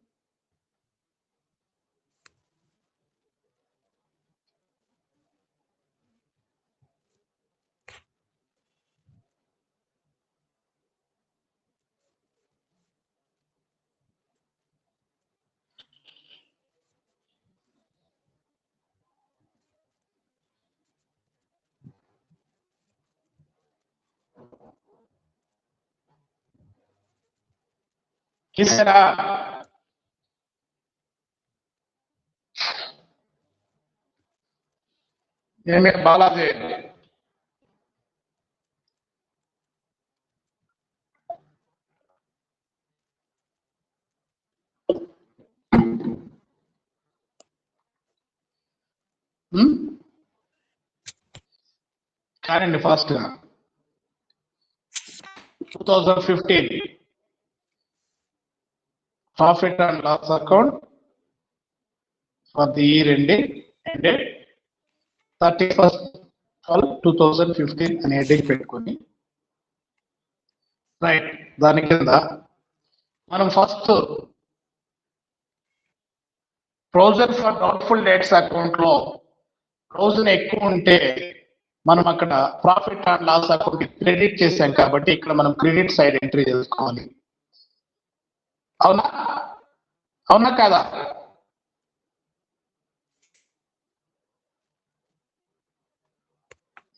చూసారా? ఏమే బాలాజీ, కానండి ఫాస్ట్ గా. 2015 profit and loss account for the year ended 31st 2015 అనే హెడ్డింగ్ పెట్టుకొని, రైట్, దాని కింద మనం first provision for doubtful debts account లో ప్రొవిజన్ ఎక్కువ ఉంటే మనం అక్కడ profit and loss account credit చేశాం. కాబట్టి ఇక్కడ మనం క్రెడిట్ సైడ్ ఎంట్రీ చేసుకోవాలి. అవునా? అవునా కాదా?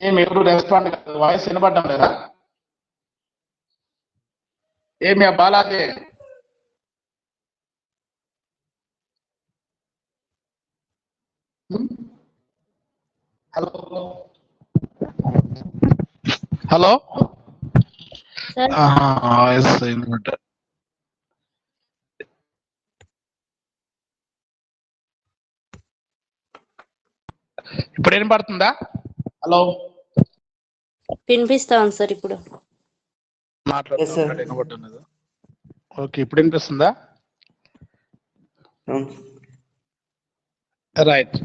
ఏమి ఎవరు రెస్పాండ్ కాదు, వాయిస్ వినబడ్డం లేదా? ఏమి Balaji, hello hello, Sir. Voice వినబడ్డ. ఇప్పుడు ఏం పడుతుందా? హలో, వినిపిస్తాను సార్ ఇప్పుడు. Yes, sir. మాట్లాడుతున్నా. ఓకే, ఇప్పుడు వినిపిస్తుందా? రైట్.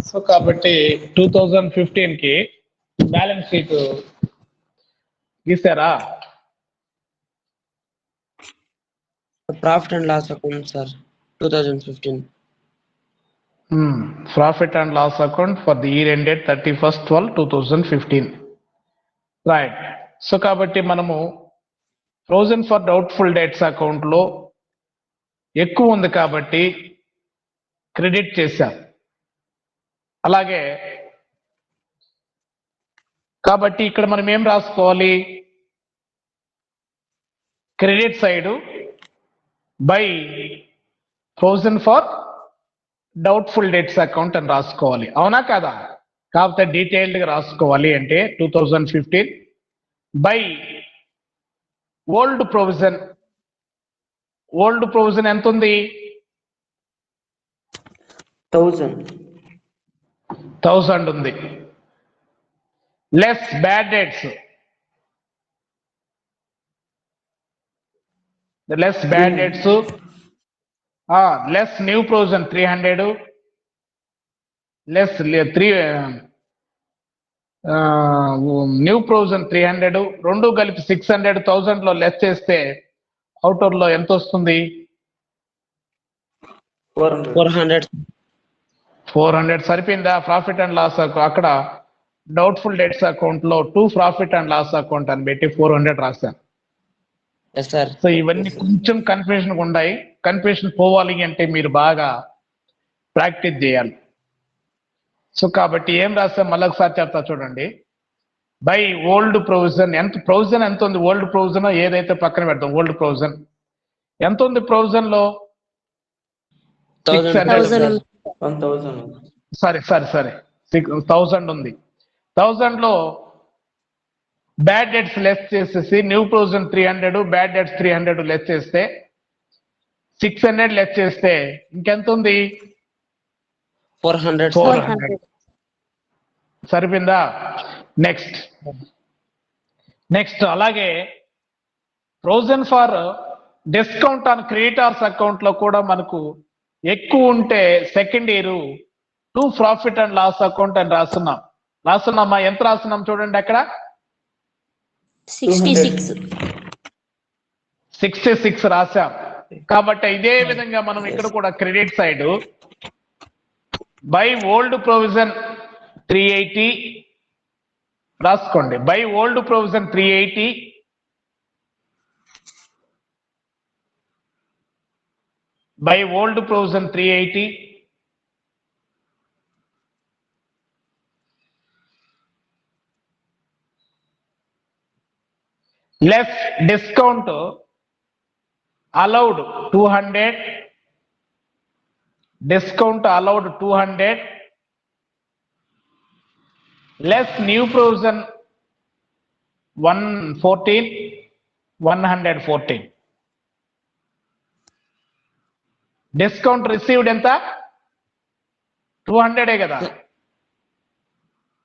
సో కాబట్టి 2015 కి బ్యాలెన్స్ షీట్ గీసారా? Profit and loss account, sir. 2015. Profit and loss account for the year ended 31st 12 2015. Right. So కాబట్టి మనము ప్రొవిజన్ ఫర్ డౌట్ఫుల్ డెట్స్ అకౌంట్లో ఎక్కువ ఉంది కాబట్టి క్రెడిట్ చేశాం. అలాగే కాబట్టి ఇక్కడ మనం ఏం రాసుకోవాలి? Credit side by provision for doubtful debts account అని రాసుకోవాలి. అవునా కదా? కాకపోతే డీటెయిల్డ్గా రాసుకోవాలి అంటే 2015 by old provision. Old provision ఎంత ఉంది? 1000 ఉంది. Less bad debts, less bad debts, less new provision 300, less new provision 300, రెండు కలిపి 600. 1000 లో లెస్ చేస్తే అవుటర్ లో ఎంత వస్తుంది? 400. సరిపోయిందా? ప్రాఫిట్ అండ్ లాస్ అక్కడ డౌట్ఫుల్ డెట్స్ అకౌంట్ లో 2 ప్రాఫిట్ అండ్ లాస్ అకౌంట్ అని పెట్టి 400 రాశాను. Yes, sir. సో ఇవన్నీ కొంచెం కన్ఫ్యూజన్ ఉన్నాయి. కన్ఫ్యూజన్ పోవాలి అంటే మీరు బాగా ప్రాక్టీస్ చేయాలి. సో కాబట్టి ఏం రాస్తాం మళ్ళీ ఒకసారి చెప్తా చూడండి. By old provision. ఎంత ఉంది? ఓల్డ్ ప్రొవిజన్ ఏదైతే పక్కన పెడతాం. ఓల్డ్ ప్రొవిజన్ ఎంత ఉంది? ప్రొవిజన్ లో 600. 1000. సరే 1000 ఉంది. 1000 లో బ్యాడ్ డెట్స్ లెస్ చేసేసి new provision 300, bad debts 300 less చేస్తే 600 లెస్ చేస్తే ఇంకెంత ఉంది? 400. సరిపోయిందా? నెక్స్ట్ అలాగే provision for discount on creditors account లో కూడా మనకు ఎక్కువ ఉంటే second year 2 profit and loss account అని రాస్తున్నామా? ఎంత రాస్తున్నాం చూడండి అక్కడ? 66 రాశాం. కాబట్టి ఇదే విధంగా మనం ఇక్కడ కూడా credit side by old provision 380 రాసుకోండి. By old provision 380 by old provision 380 less discount allowed 200, discount allowed 200, less new provision 114. Discount received ఎంత? 200 కదా?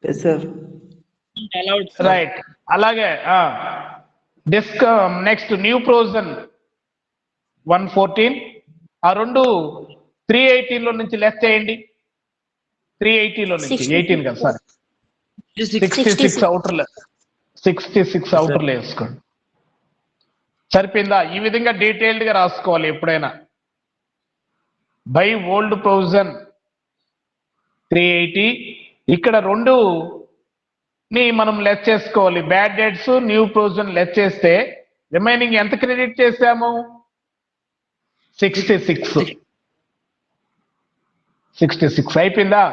Yes, sir. Allowed, sir. Right. అలాగే నెక్స్ట్ న్యూ ప్రొవిజన్ 114. ఆ రెండు 380 లో నుంచి లెస్ చేయండి. 380 లో నుంచి 18 కదా? సారీ 66 అవుటర్లో 66 అవుటర్లో వేసుకోండి. సరిపోయిందా? ఈ విధంగా డీటెయిల్డ్ గా రాసుకోవాలి ఎప్పుడైనా. బై ఓల్డ్ ప్రొవిజన్ 380 ఇక్కడ రెండు ని మనం లెస్ చేసుకోవాలి. Bad debts new provision less చేస్తే రిమైనింగ్ ఎంత క్రెడిట్ చేసాము? 66 అయిపోయిందా?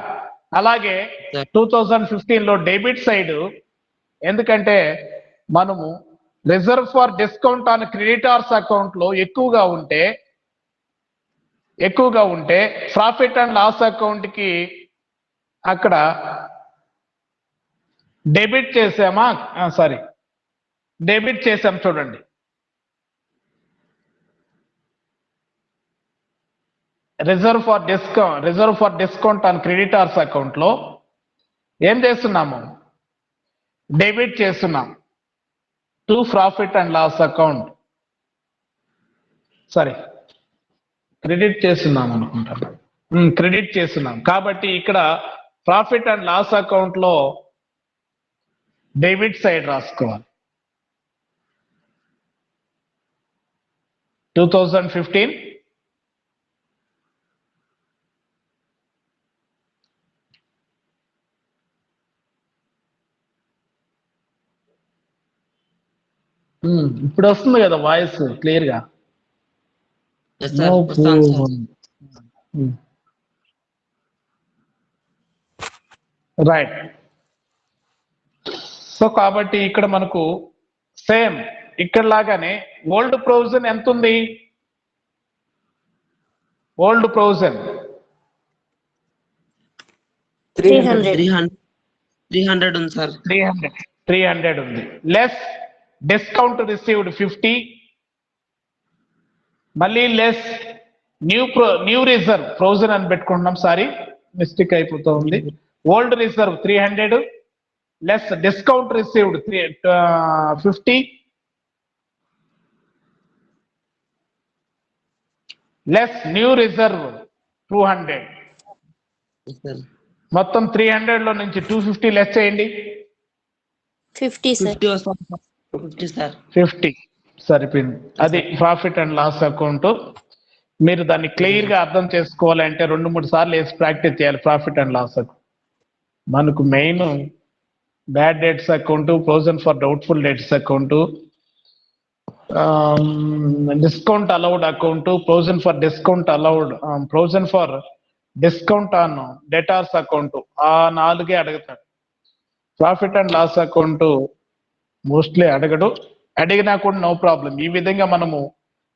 అలాగే 2015 లో డెబిట్ సైడ్, ఎందుకంటే మనము reserve for discount on creditors account లో ఎక్కువగా ఉంటే ప్రాఫిట్ అండ్ లాస్ అకౌంట్ కి అక్కడ డెబిట్ చేసామా? డెబిట్ చేసాం చూడండి. Reserve for discount on creditors account లో ఏం చేస్తున్నాము? డెబిట్ చేస్తున్నాం to profit and loss account. Credit చేస్తున్నాం అనుకుంటాను. క్రెడిట్ చేస్తున్నాం కాబట్టి ఇక్కడ ప్రాఫిట్ అండ్ లాస్ అకౌంట్ లో డెబిట్ సైడ్ రాసుకోవాలి. 2015 2015 ఇప్పుడు వస్తుంది కదా వాయిస్ క్లియర్ గా. Yes, sir. వస్తాను సార్. రైట్. సో కాబట్టి ఇక్కడ మనకు సేమ్ ఇక్కడ లాగానే ఓల్డ్ ప్రొవిజన్ ఎంత ఉంది? ఓల్డ్ ప్రొవిజన్ 300 ఉంది సార్. 300 ఉంది. లెస్ డిస్కౌంట్ రిసీవ్డ్ 50, మళ్ళీ లెస్ న్యూ రిజర్వ్ ప్రొవిజన్ అని పెట్టుకుంటున్నాం, సారీ మిస్టేక్ అయిపోతూ ఉంది. Old reserve 300 less discount received 50 less new reserve 200. Yes, sir. మొత్తం 300 లో నుంచి 250 లెస్ చేయండి. 50 సార్. 50 వస్తాను సార్. 50 సార్. 50 సరిపోయింది. అది ప్రాఫిట్ అండ్ లాస్ అకౌంట్. మీరు దాన్ని క్లియర్ గా అర్థం చేసుకోవాలంటే 2-3 సార్లు వేసి ప్రాక్టీస్ చేయాలి. ప్రాఫిట్ అండ్ లాస్ అకౌంట్ మనకు main bad debts account, provision for doubtful debts account, discount allowed account, provision for discount allowed, provision for discount on debtors account, ఆ 4 అడుగుతాడు. Profit and loss account mostly అడగడు, అడిగినా కూడా no problem. ఈ విధంగా మనము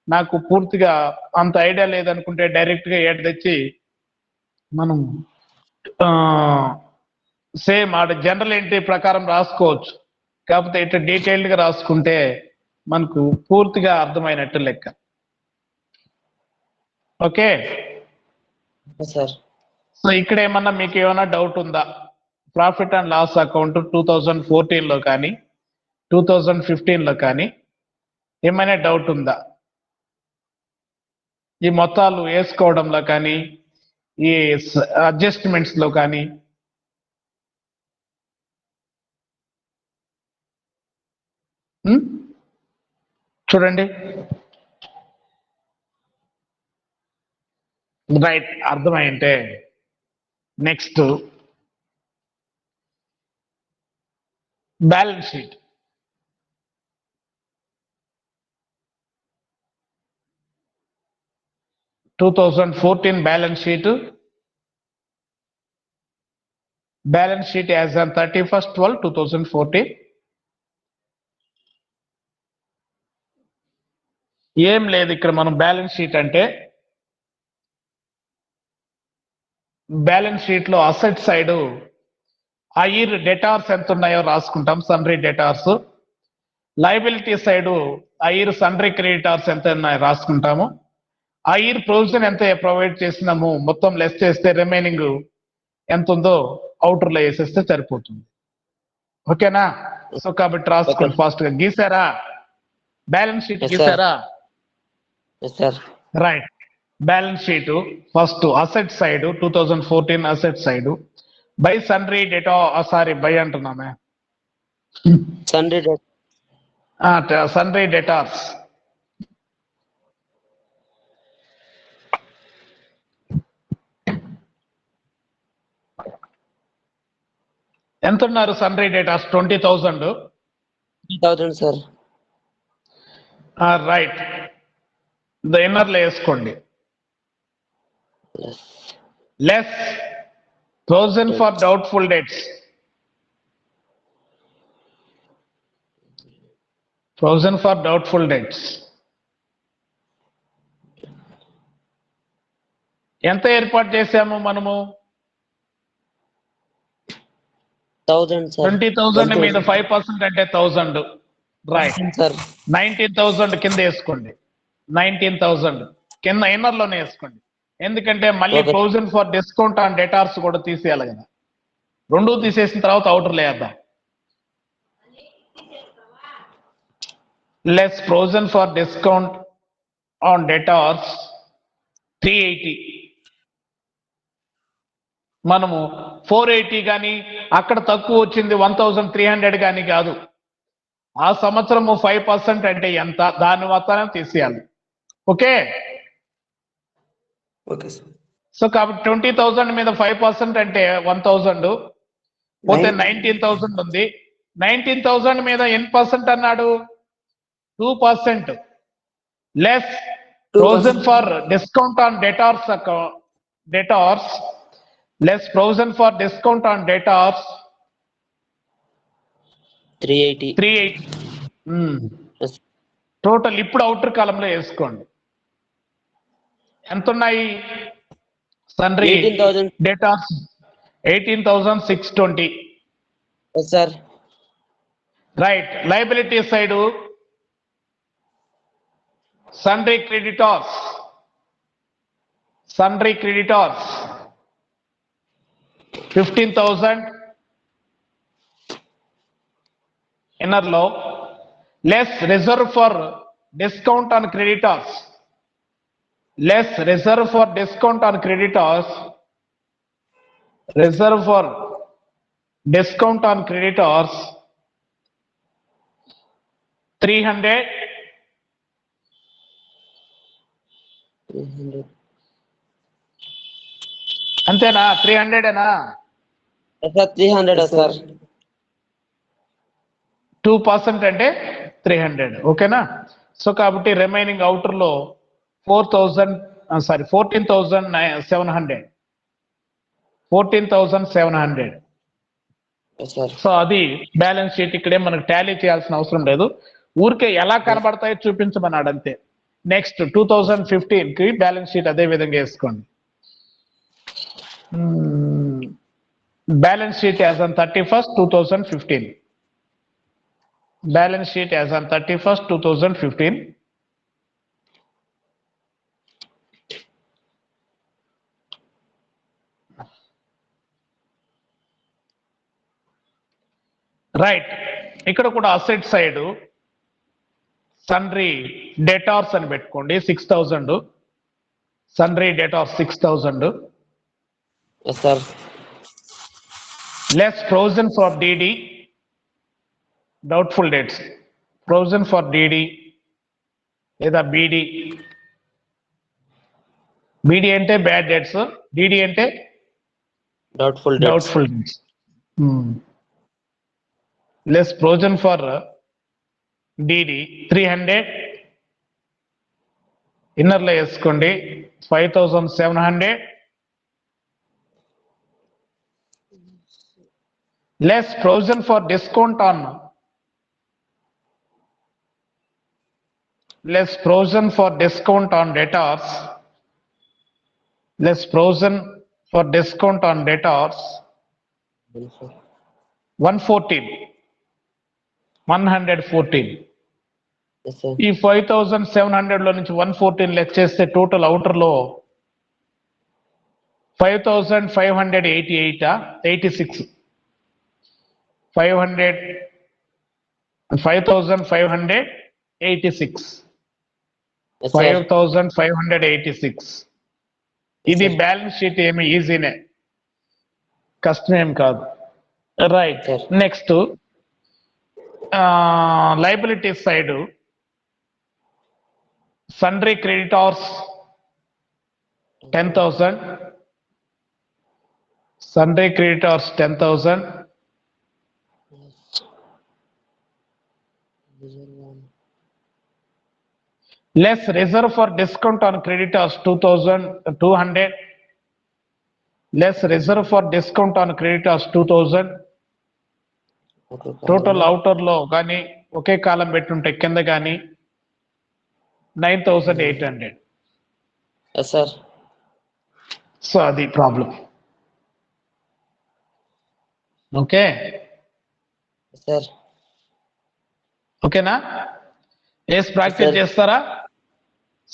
నాకు పూర్తిగా అంత ఐడియా లేదనుకుంటే డైరెక్ట్ గా ఏడు తెచ్చి మనం సేమ్ ఆడ జనరల్ ఎంట్రీ ప్రకారం రాసుకోవచ్చు. కాకపోతే ఇట్లా డీటెయిల్డ్ గా రాసుకుంటే మనకు పూర్తిగా అర్థమైనట్టు లెక్క. Okay sir. సో ఇక్కడ ఏమన్నా మీకు ఏమైనా డౌట్ ఉందా? ప్రాఫిట్ అండ్ లాస్ అకౌంట్ 2014 లో కానీ 2015 లో కానీ ఏమైనా డౌట్ ఉందా? ఈ మొత్తాలు వేసుకోవడంలో కానీ ఈ అడ్జస్ట్మెంట్స్ లో కానీ చూడండి. రైట్, అర్థమైంటే next balance sheet. Balance sheet as on 31/12/2014. ఏం లేదు ఇక్కడ మనం బ్యాలెన్స్ షీట్ అంటే బ్యాలెన్స్ షీట్ లో అసెట్ సైడ్ ఆ ఇయర్ డెటార్స్ ఎంత ఉన్నాయో రాసుకుంటాం, సన్రీ డెటార్స్. లయబిలిటీ సైడ్ ఆ ఇయర్ సన్రీ క్రెడిటార్స్ ఎంత ఉన్నాయో రాసుకుంటాము. ఆ ఇయర్ ప్రొవిజన్ ఎంత ప్రొవైడ్ చేసినాము మొత్తం లెస్ చేస్తే రిమైనింగ్ ఎంత ఉందో అవుటర్ లో వేసేస్తే సరిపోతుంది. ఓకేనా? సో కాబట్టి రాసుకోండి ఫాస్ట్ గా. గీసారా బ్యాలెన్స్ షీట్? గీసారా? Right. Balance sheet first asset side 2014 asset side by sundry డేటా, సారీ బై అంటున్నామే, సన్రీ డేటార్స్. ఎంత ఉన్నారు sundry debtors? 20,000. 3,000 sir. Right, the inner లో వేసుకోండి. Less provision for doubtful debts. Provision for doubtful debts ఎంత ఏర్పాటు చేశాము మనము? 1,000 సార్. 20,000 మీద 5% అంటే 1,000. రైట్, 19,000 కింద వేసుకోండి. 19,000 కింద ఇన్నర్ లోనే వేసుకోండి. ఎందుకంటే మళ్ళీ provision for discount on debtors కూడా తీసేయాలి కదా. 2 తీసేసిన తర్వాత అవుటర్ లేద్దాం. Less provision for discount on debtors 380. మనము 480 కానీ అక్కడ తక్కువ వచ్చింది 1,300 కానీ కాదు. ఆ సంవత్సరము 5% అంటే ఎంత, దాని మాత్రం తీసేయాలి. ఓకే. Okay sir. సో కాబట్టి 20,000 మీద 5% అంటే 1,000 పోతే 19,000 ఉంది. 19,000 మీద ఎన్ని పర్సెంట్ అన్నాడు? 2% less provision for discount on debtors account, debtors, less provision for discount on debtors, 380. 380. Yes. Total ఇప్పుడు అవుటర్ కాలంలో వేసుకోండి. ఎంత ఉన్నాయి? Sundry 18,000. Debtors 18,620. Yes, sir. Right. Liability side sundry creditors 15,000 inner low, less reserve for discount on creditors, less reserve for discount on creditors, reserve for discount on creditors 300, 300. అంతేనా? 300 ఏనా? Yes, sir. 300. Yes, sir. 2% అంటే 300. ఓకేనా? So కాబట్టి remaining outer లో 14,700. 14,700. Yes, sir. So అది balance sheet. ఇక్కడే మనకు Tally చేయాల్సిన అవసరం లేదు, ఊరికే ఎలా కనబడతాయో చూపించమన్నాడు అంతే. నెక్స్ట్ 2015 కి బ్యాలెన్స్ షీట్ అదే విధంగా వేసుకోండి. Balance sheet as on 31st 2015. Balance sheet as on 31st 2015. Right. ఇక్కడ కూడా అసెట్ సైడ్ సన్రీ డేటార్స్ అని పెట్టుకోండి 6,000. సన్రీ డేటార్స్ 6,000. Yes, sir. less provision for DD, doubtful debts, provision for DD లేదా BD. BD అంటే బ్యాడ్ డెట్స్, DD అంటే Doubtful debts. Doubtful debts. Less provision for DD 300. Inner లో వేసుకోండి 5,700. less provision for discount on, less provision for discount on debtors, less provision for discount on debtors 114. Yes, sir. ఈ 5,700 లో నుంచి 114 less చేస్తే total outer లో 5,588 86. 5,586. Yes, sir. 5,586. ఇది balance sheet ఏమి ఈజీనే, కష్టమేం కాదు. Right. Sir. Next liability side sundry creditors 10,000. Sundry creditors 10,000. less reserve for discount on creditors 2,200. less reserve for discount on creditors 2,000. Okay. Total outer లో కానీ ఒకే కాలం పెట్టుంటే కింద కానీ 9,800. Yes, sir. సో అది ప్రాబ్లం. Okay Yes, sir. ఓకేనా? ఏస్ practice Sir. చేస్తారా?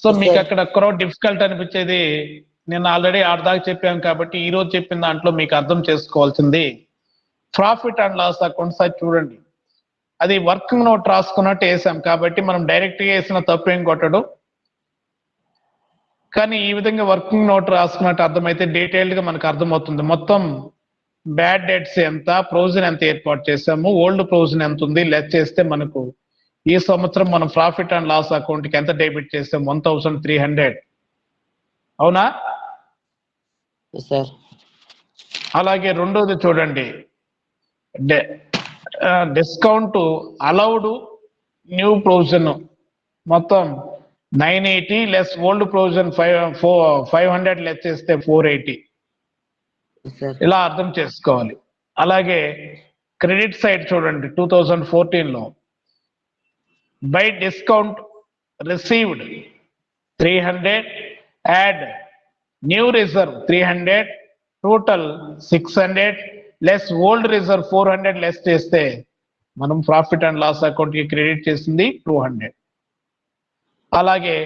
So Yes, మీకు sir. అక్కడ క్రౌడ్ డిఫికల్ట్ అనిపించేది నేను ఆల్రెడీ ఆడదాకా చెప్పాను కాబట్టి ఈ రోజు చెప్పిన దాంట్లో మీకు అర్థం చేసుకోవాల్సింది profit and loss account sir చూడండి. అది వర్కింగ్ నోట్ రాసుకున్నట్టు వేసాం కాబట్టి మనం డైరెక్ట్ గా వేసిన తప్పేం కొట్టడు. కానీ ఈ విధంగా వర్కింగ్ నోట్ రాసుకున్నట్టు అర్థమైతే డీటెయిల్డ్ గా మనకు అర్థమవుతుంది. మొత్తం బ్యాడ్ డెట్స్ ఎంత, ప్రొవిజన్ ఎంత ఏర్పాటు చేసాము, ఓల్డ్ ప్రొవిజన్ ఎంత ఉంది లెస్ చేస్తే మనకు ఈ సంవత్సరం మనం ప్రాఫిట్ అండ్ లాస్ అకౌంట్ కి ఎంత డెబిట్ చేసాం 1,300. అవునా? Yes, sir. అలాగే రెండోది చూడండి, డిస్కౌంట్ అలౌడ్ న్యూ ప్రొవిజన్ మొత్తం 980 లెస్ ఓల్డ్ ప్రొవిజన్ 500 లెస్ చేస్తే 480. సార్ ఇలా అర్థం చేసుకోవాలి. అలాగే క్రెడిట్ సైడ్ చూడండి 2014లో by discount received 300 add new reserve 300 total 600 less old reserve 400 less చేస్తే మనం ప్రాఫిట్ అండ్ లాస్ అకౌంట్ కి క్రెడిట్ చేసింది 200. అలాగే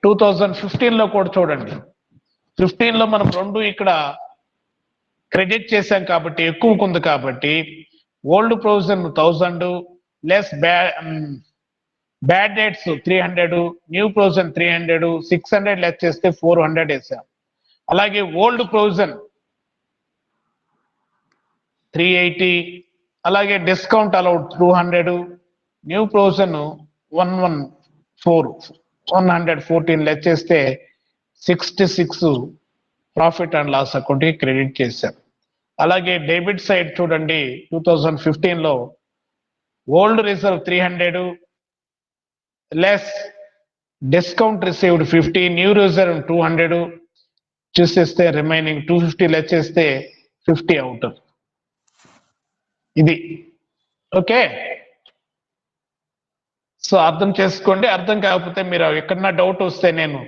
2015లో కూడా చూడండి. 15లో మనం రెండు ఇక్కడ క్రెడిట్ చేశాం కాబట్టి ఎక్కువ ఉంది కాబట్టి old provision 1000 less bad debts 300 new provision 300 600 less చేస్తే 400 వేసాం. అలాగే ఓల్డ్ ప్రొవిజన్ 380 అలాగే discount allowed 200 new provision 114 less చేస్తే 66 ప్రాఫిట్ అండ్ లాస్ అకౌంట్ కి క్రెడిట్ చేశాం. అలాగే డెబిట్ సైడ్ చూడండి 2015లో old reserve 300 less discount received 50 new reserve 200 చూసేస్తే రిమైనింగ్ 250 లెస్ చేస్తే 50 అవుట్. ఇది ఓకే. సో అర్థం చేసుకోండి. అర్థం కాకపోతే మీరు ఎక్కడన్నా డౌట్ వస్తే నేను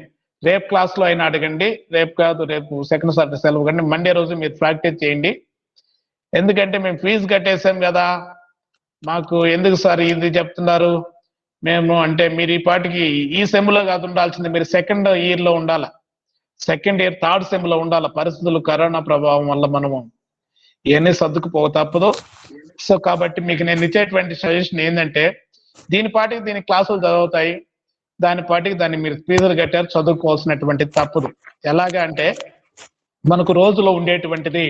రేపు క్లాస్లో అయినా అడగండి. రేపు కాదు, రేపు సెకండ్ సాటర్డే సెలవు కండి, మండే రోజు మీరు ప్రాక్టీస్ చేయండి. ఎందుకంటే మేము ఫీజు కట్టేసాం కదా, మాకు ఎందుకు సార్ ఇది చెప్తున్నారు మేము అంటే, మీరు ఈ పాటికి ఈ సెమ్లో కాదు ఉండాల్సింది, మీరు సెకండ్ ఇయర్లో ఉండాల, సెకండ్ ఇయర్ థర్డ్ సెమ్లో ఉండాల. పరిస్థితులు కరోనా ప్రభావం వల్ల మనము ఇవన్నీ సర్దుకుపో తప్పదు. సో కాబట్టి మీకు నేను ఇచ్చేటువంటి సజెషన్ ఏంటంటే, దీని పాటికి దీని క్లాసులు చదువుతాయి, దాని పాటికి దాన్ని మీరు ఫీజులు కట్టారు, చదువుకోవాల్సినటువంటి తప్పదు. ఎలాగా అంటే మనకు రోజులో ఉండేటువంటిది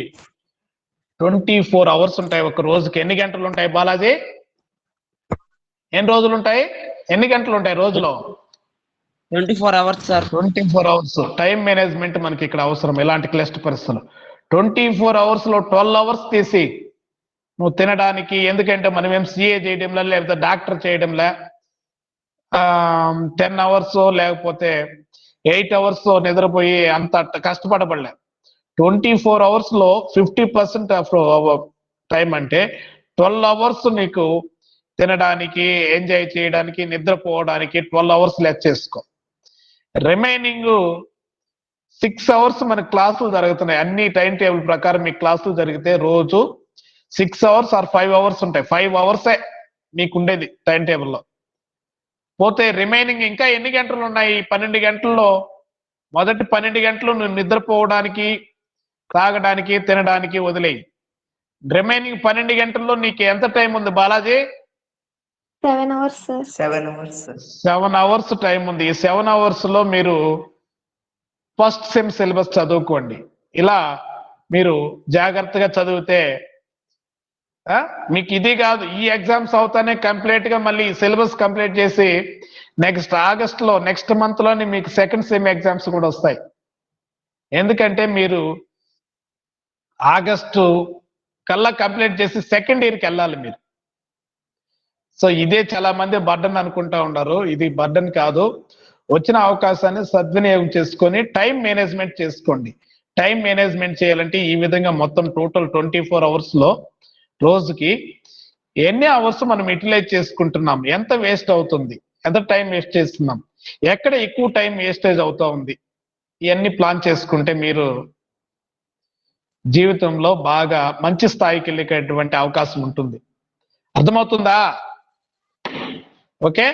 24 అవర్స్ ఉంటాయి. ఒక రోజుకి ఎన్ని గంటలు ఉంటాయి బాలాజీ? ఎన్ని రోజులు ఉంటాయి? ఎన్ని గంటలు ఉంటాయి రోజులో? 24 hours sir. 24 hours. Time management మనకి ఇక్కడ అవసరం ఇలాంటి క్లిష్ట పరిస్థితులు. 24 అవర్స్ లో 12 అవర్స్ తీసి నువ్వు తినడానికి, ఎందుకంటే మనం ఏం సిఏ చేయడంలా లేకపోతే డాక్టర్ చేయడంలా 10 అవర్స్ లేకపోతే 8 అవర్స్ నిద్రపోయి అంత కష్టపడబడలే. 24 అవర్స్ లో 50% ఆఫ్ టైం అంటే 12 అవర్స్ నీకు తినడానికి, ఎంజాయ్ చేయడానికి, నిద్రపోవడానికి 12 అవర్స్ లెక్క చేసుకో. రిమైనింగ్ 6 అవర్స్ మన క్లాసులు జరుగుతున్నాయి. అన్ని టైం టేబుల్ ప్రకారం మీ క్లాసులు జరిగితే రోజు 6 అవర్స్ ఆర్ 5 అవర్స్ ఉంటాయి. 5 అవర్సే మీకు ఉండేది టైం టేబుల్లో. పోతే రిమైనింగ్ ఇంకా ఎన్ని గంటలు ఉన్నాయి? 12 గంటల్లో మొదటి 12 గంటలు నువ్వు నిద్రపోవడానికి, తాగడానికి, తినడానికి వదిలేయి. రిమైనింగ్ 12 గంటల్లో నీకు ఎంత టైం ఉంది Balaji? 7 hours, sir. 7 hours, sir. 7 hours time ఉంది. ఈ 7 అవర్స్ లో మీరు ఫస్ట్ సెమ్ సిలబస్ చదువుకోండి. ఇలా మీరు జాగ్రత్తగా చదివితే మీకు ఇది కాదు, ఈ ఎగ్జామ్స్ అవుతానే కంప్లీట్ గా మళ్ళీ సిలబస్ కంప్లీట్ చేసి నెక్స్ట్ ఆగస్ట్ లో, నెక్స్ట్ మంత్ లోని మీకు సెకండ్ సెమ్ ఎగ్జామ్స్ కూడా వస్తాయి. ఎందుకంటే మీరు ఆగస్టు కల్లా కంప్లీట్ చేసి సెకండ్ ఇయర్కి వెళ్ళాలి మీరు. సో ఇదే చాలా మంది బర్డన్ అనుకుంటా ఉన్నారు. ఇది బర్డన్ కాదు. వచ్చిన అవకాశాన్ని సద్వినియోగం చేసుకొని టైం మేనేజ్మెంట్ చేసుకోండి. టైం మేనేజ్మెంట్ చేయాలంటే ఈ విధంగా మొత్తం టోటల్ 24 అవర్స్ లో రోజుకి ఎన్ని అవర్స్ మనం యూటిలైజ్ చేసుకుంటున్నాం, ఎంత వేస్ట్ అవుతుంది, ఎంత టైం వేస్ట్ చేస్తున్నాం, ఎక్కడ ఎక్కువ టైం వేస్టేజ్ అవుతా ఉంది, ఇవన్నీ ప్లాన్ చేసుకుంటే మీరు జీవితంలో బాగా మంచి స్థాయికి వెళ్ళేటువంటి అవకాశం ఉంటుంది. అర్థమవుతుందా? ఓకే,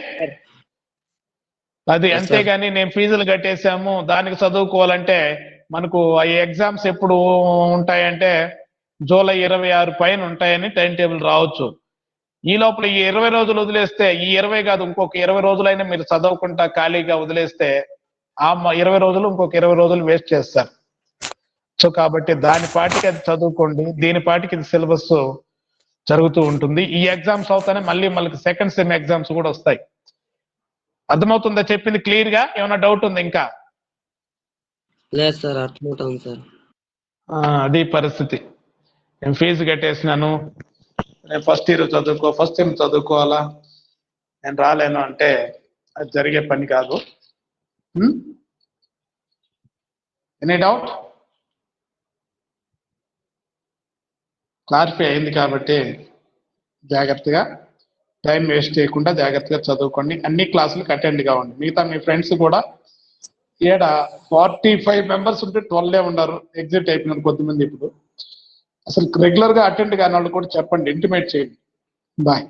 అది అంతేగాని నేను ఫీజులు కట్టేసాము దానికి చదువుకోవాలంటే మనకు ఈ ఎగ్జామ్స్ ఎప్పుడు ఉంటాయంటే జూలై 26 పైన ఉంటాయని టైం టేబుల్ రావచ్చు. ఈ లోపల ఈ 20 రోజులు వదిలేస్తే, ఈ 20 కాదు ఇంకొక 20 రోజులైనా మీరు చదవకుండా ఖాళీగా వదిలేస్తే ఆ 20 రోజులు ఇంకొక 20 రోజులు వేస్ట్ చేస్తారు. సో కాబట్టి దాని పాటికి అది చదువుకోండి, దీని పాటికి ఇది సిలబస్ జరుగుతూ ఉంటుంది. ఈ ఎగ్జామ్స్ అవుతానే మళ్ళీ సెకండ్ సెమ్ ఎగ్జామ్స్ కూడా వస్తాయి. అర్థమవుతుందా చెప్పింది క్లియర్ గా? ఏమైనా డౌట్ ఉంది ఇంకా? లేదు సార్, అర్థమవుతాం సార్. అది పరిస్థితి. నేను ఫీజు కట్టేసినాను, నేను ఫస్ట్ ఇయర్ చదువుకో, ఫస్ట్ టైం చదువుకోవాలా, నేను రాలేను అంటే అది జరిగే పని కాదు. Any doubt? క్లారిఫై అయింది కాబట్టి జాగ్రత్తగా టైం వేస్ట్ చేయకుండా జాగ్రత్తగా చదువుకోండి. అన్ని క్లాసులకు అటెండ్ కావండి. మిగతా మీ ఫ్రెండ్స్ కూడా ఏడ 45 మెంబర్స్ ఉంటే 12 ఉన్నారు. ఎగ్జిట్ అయిపోయినారు కొద్దిమంది. ఇప్పుడు అసలు రెగ్యులర్ గా అటెండ్ కాని వాళ్ళు కూడా చెప్పండి, ఇంటిమేట్ చేయండి. బాయ్.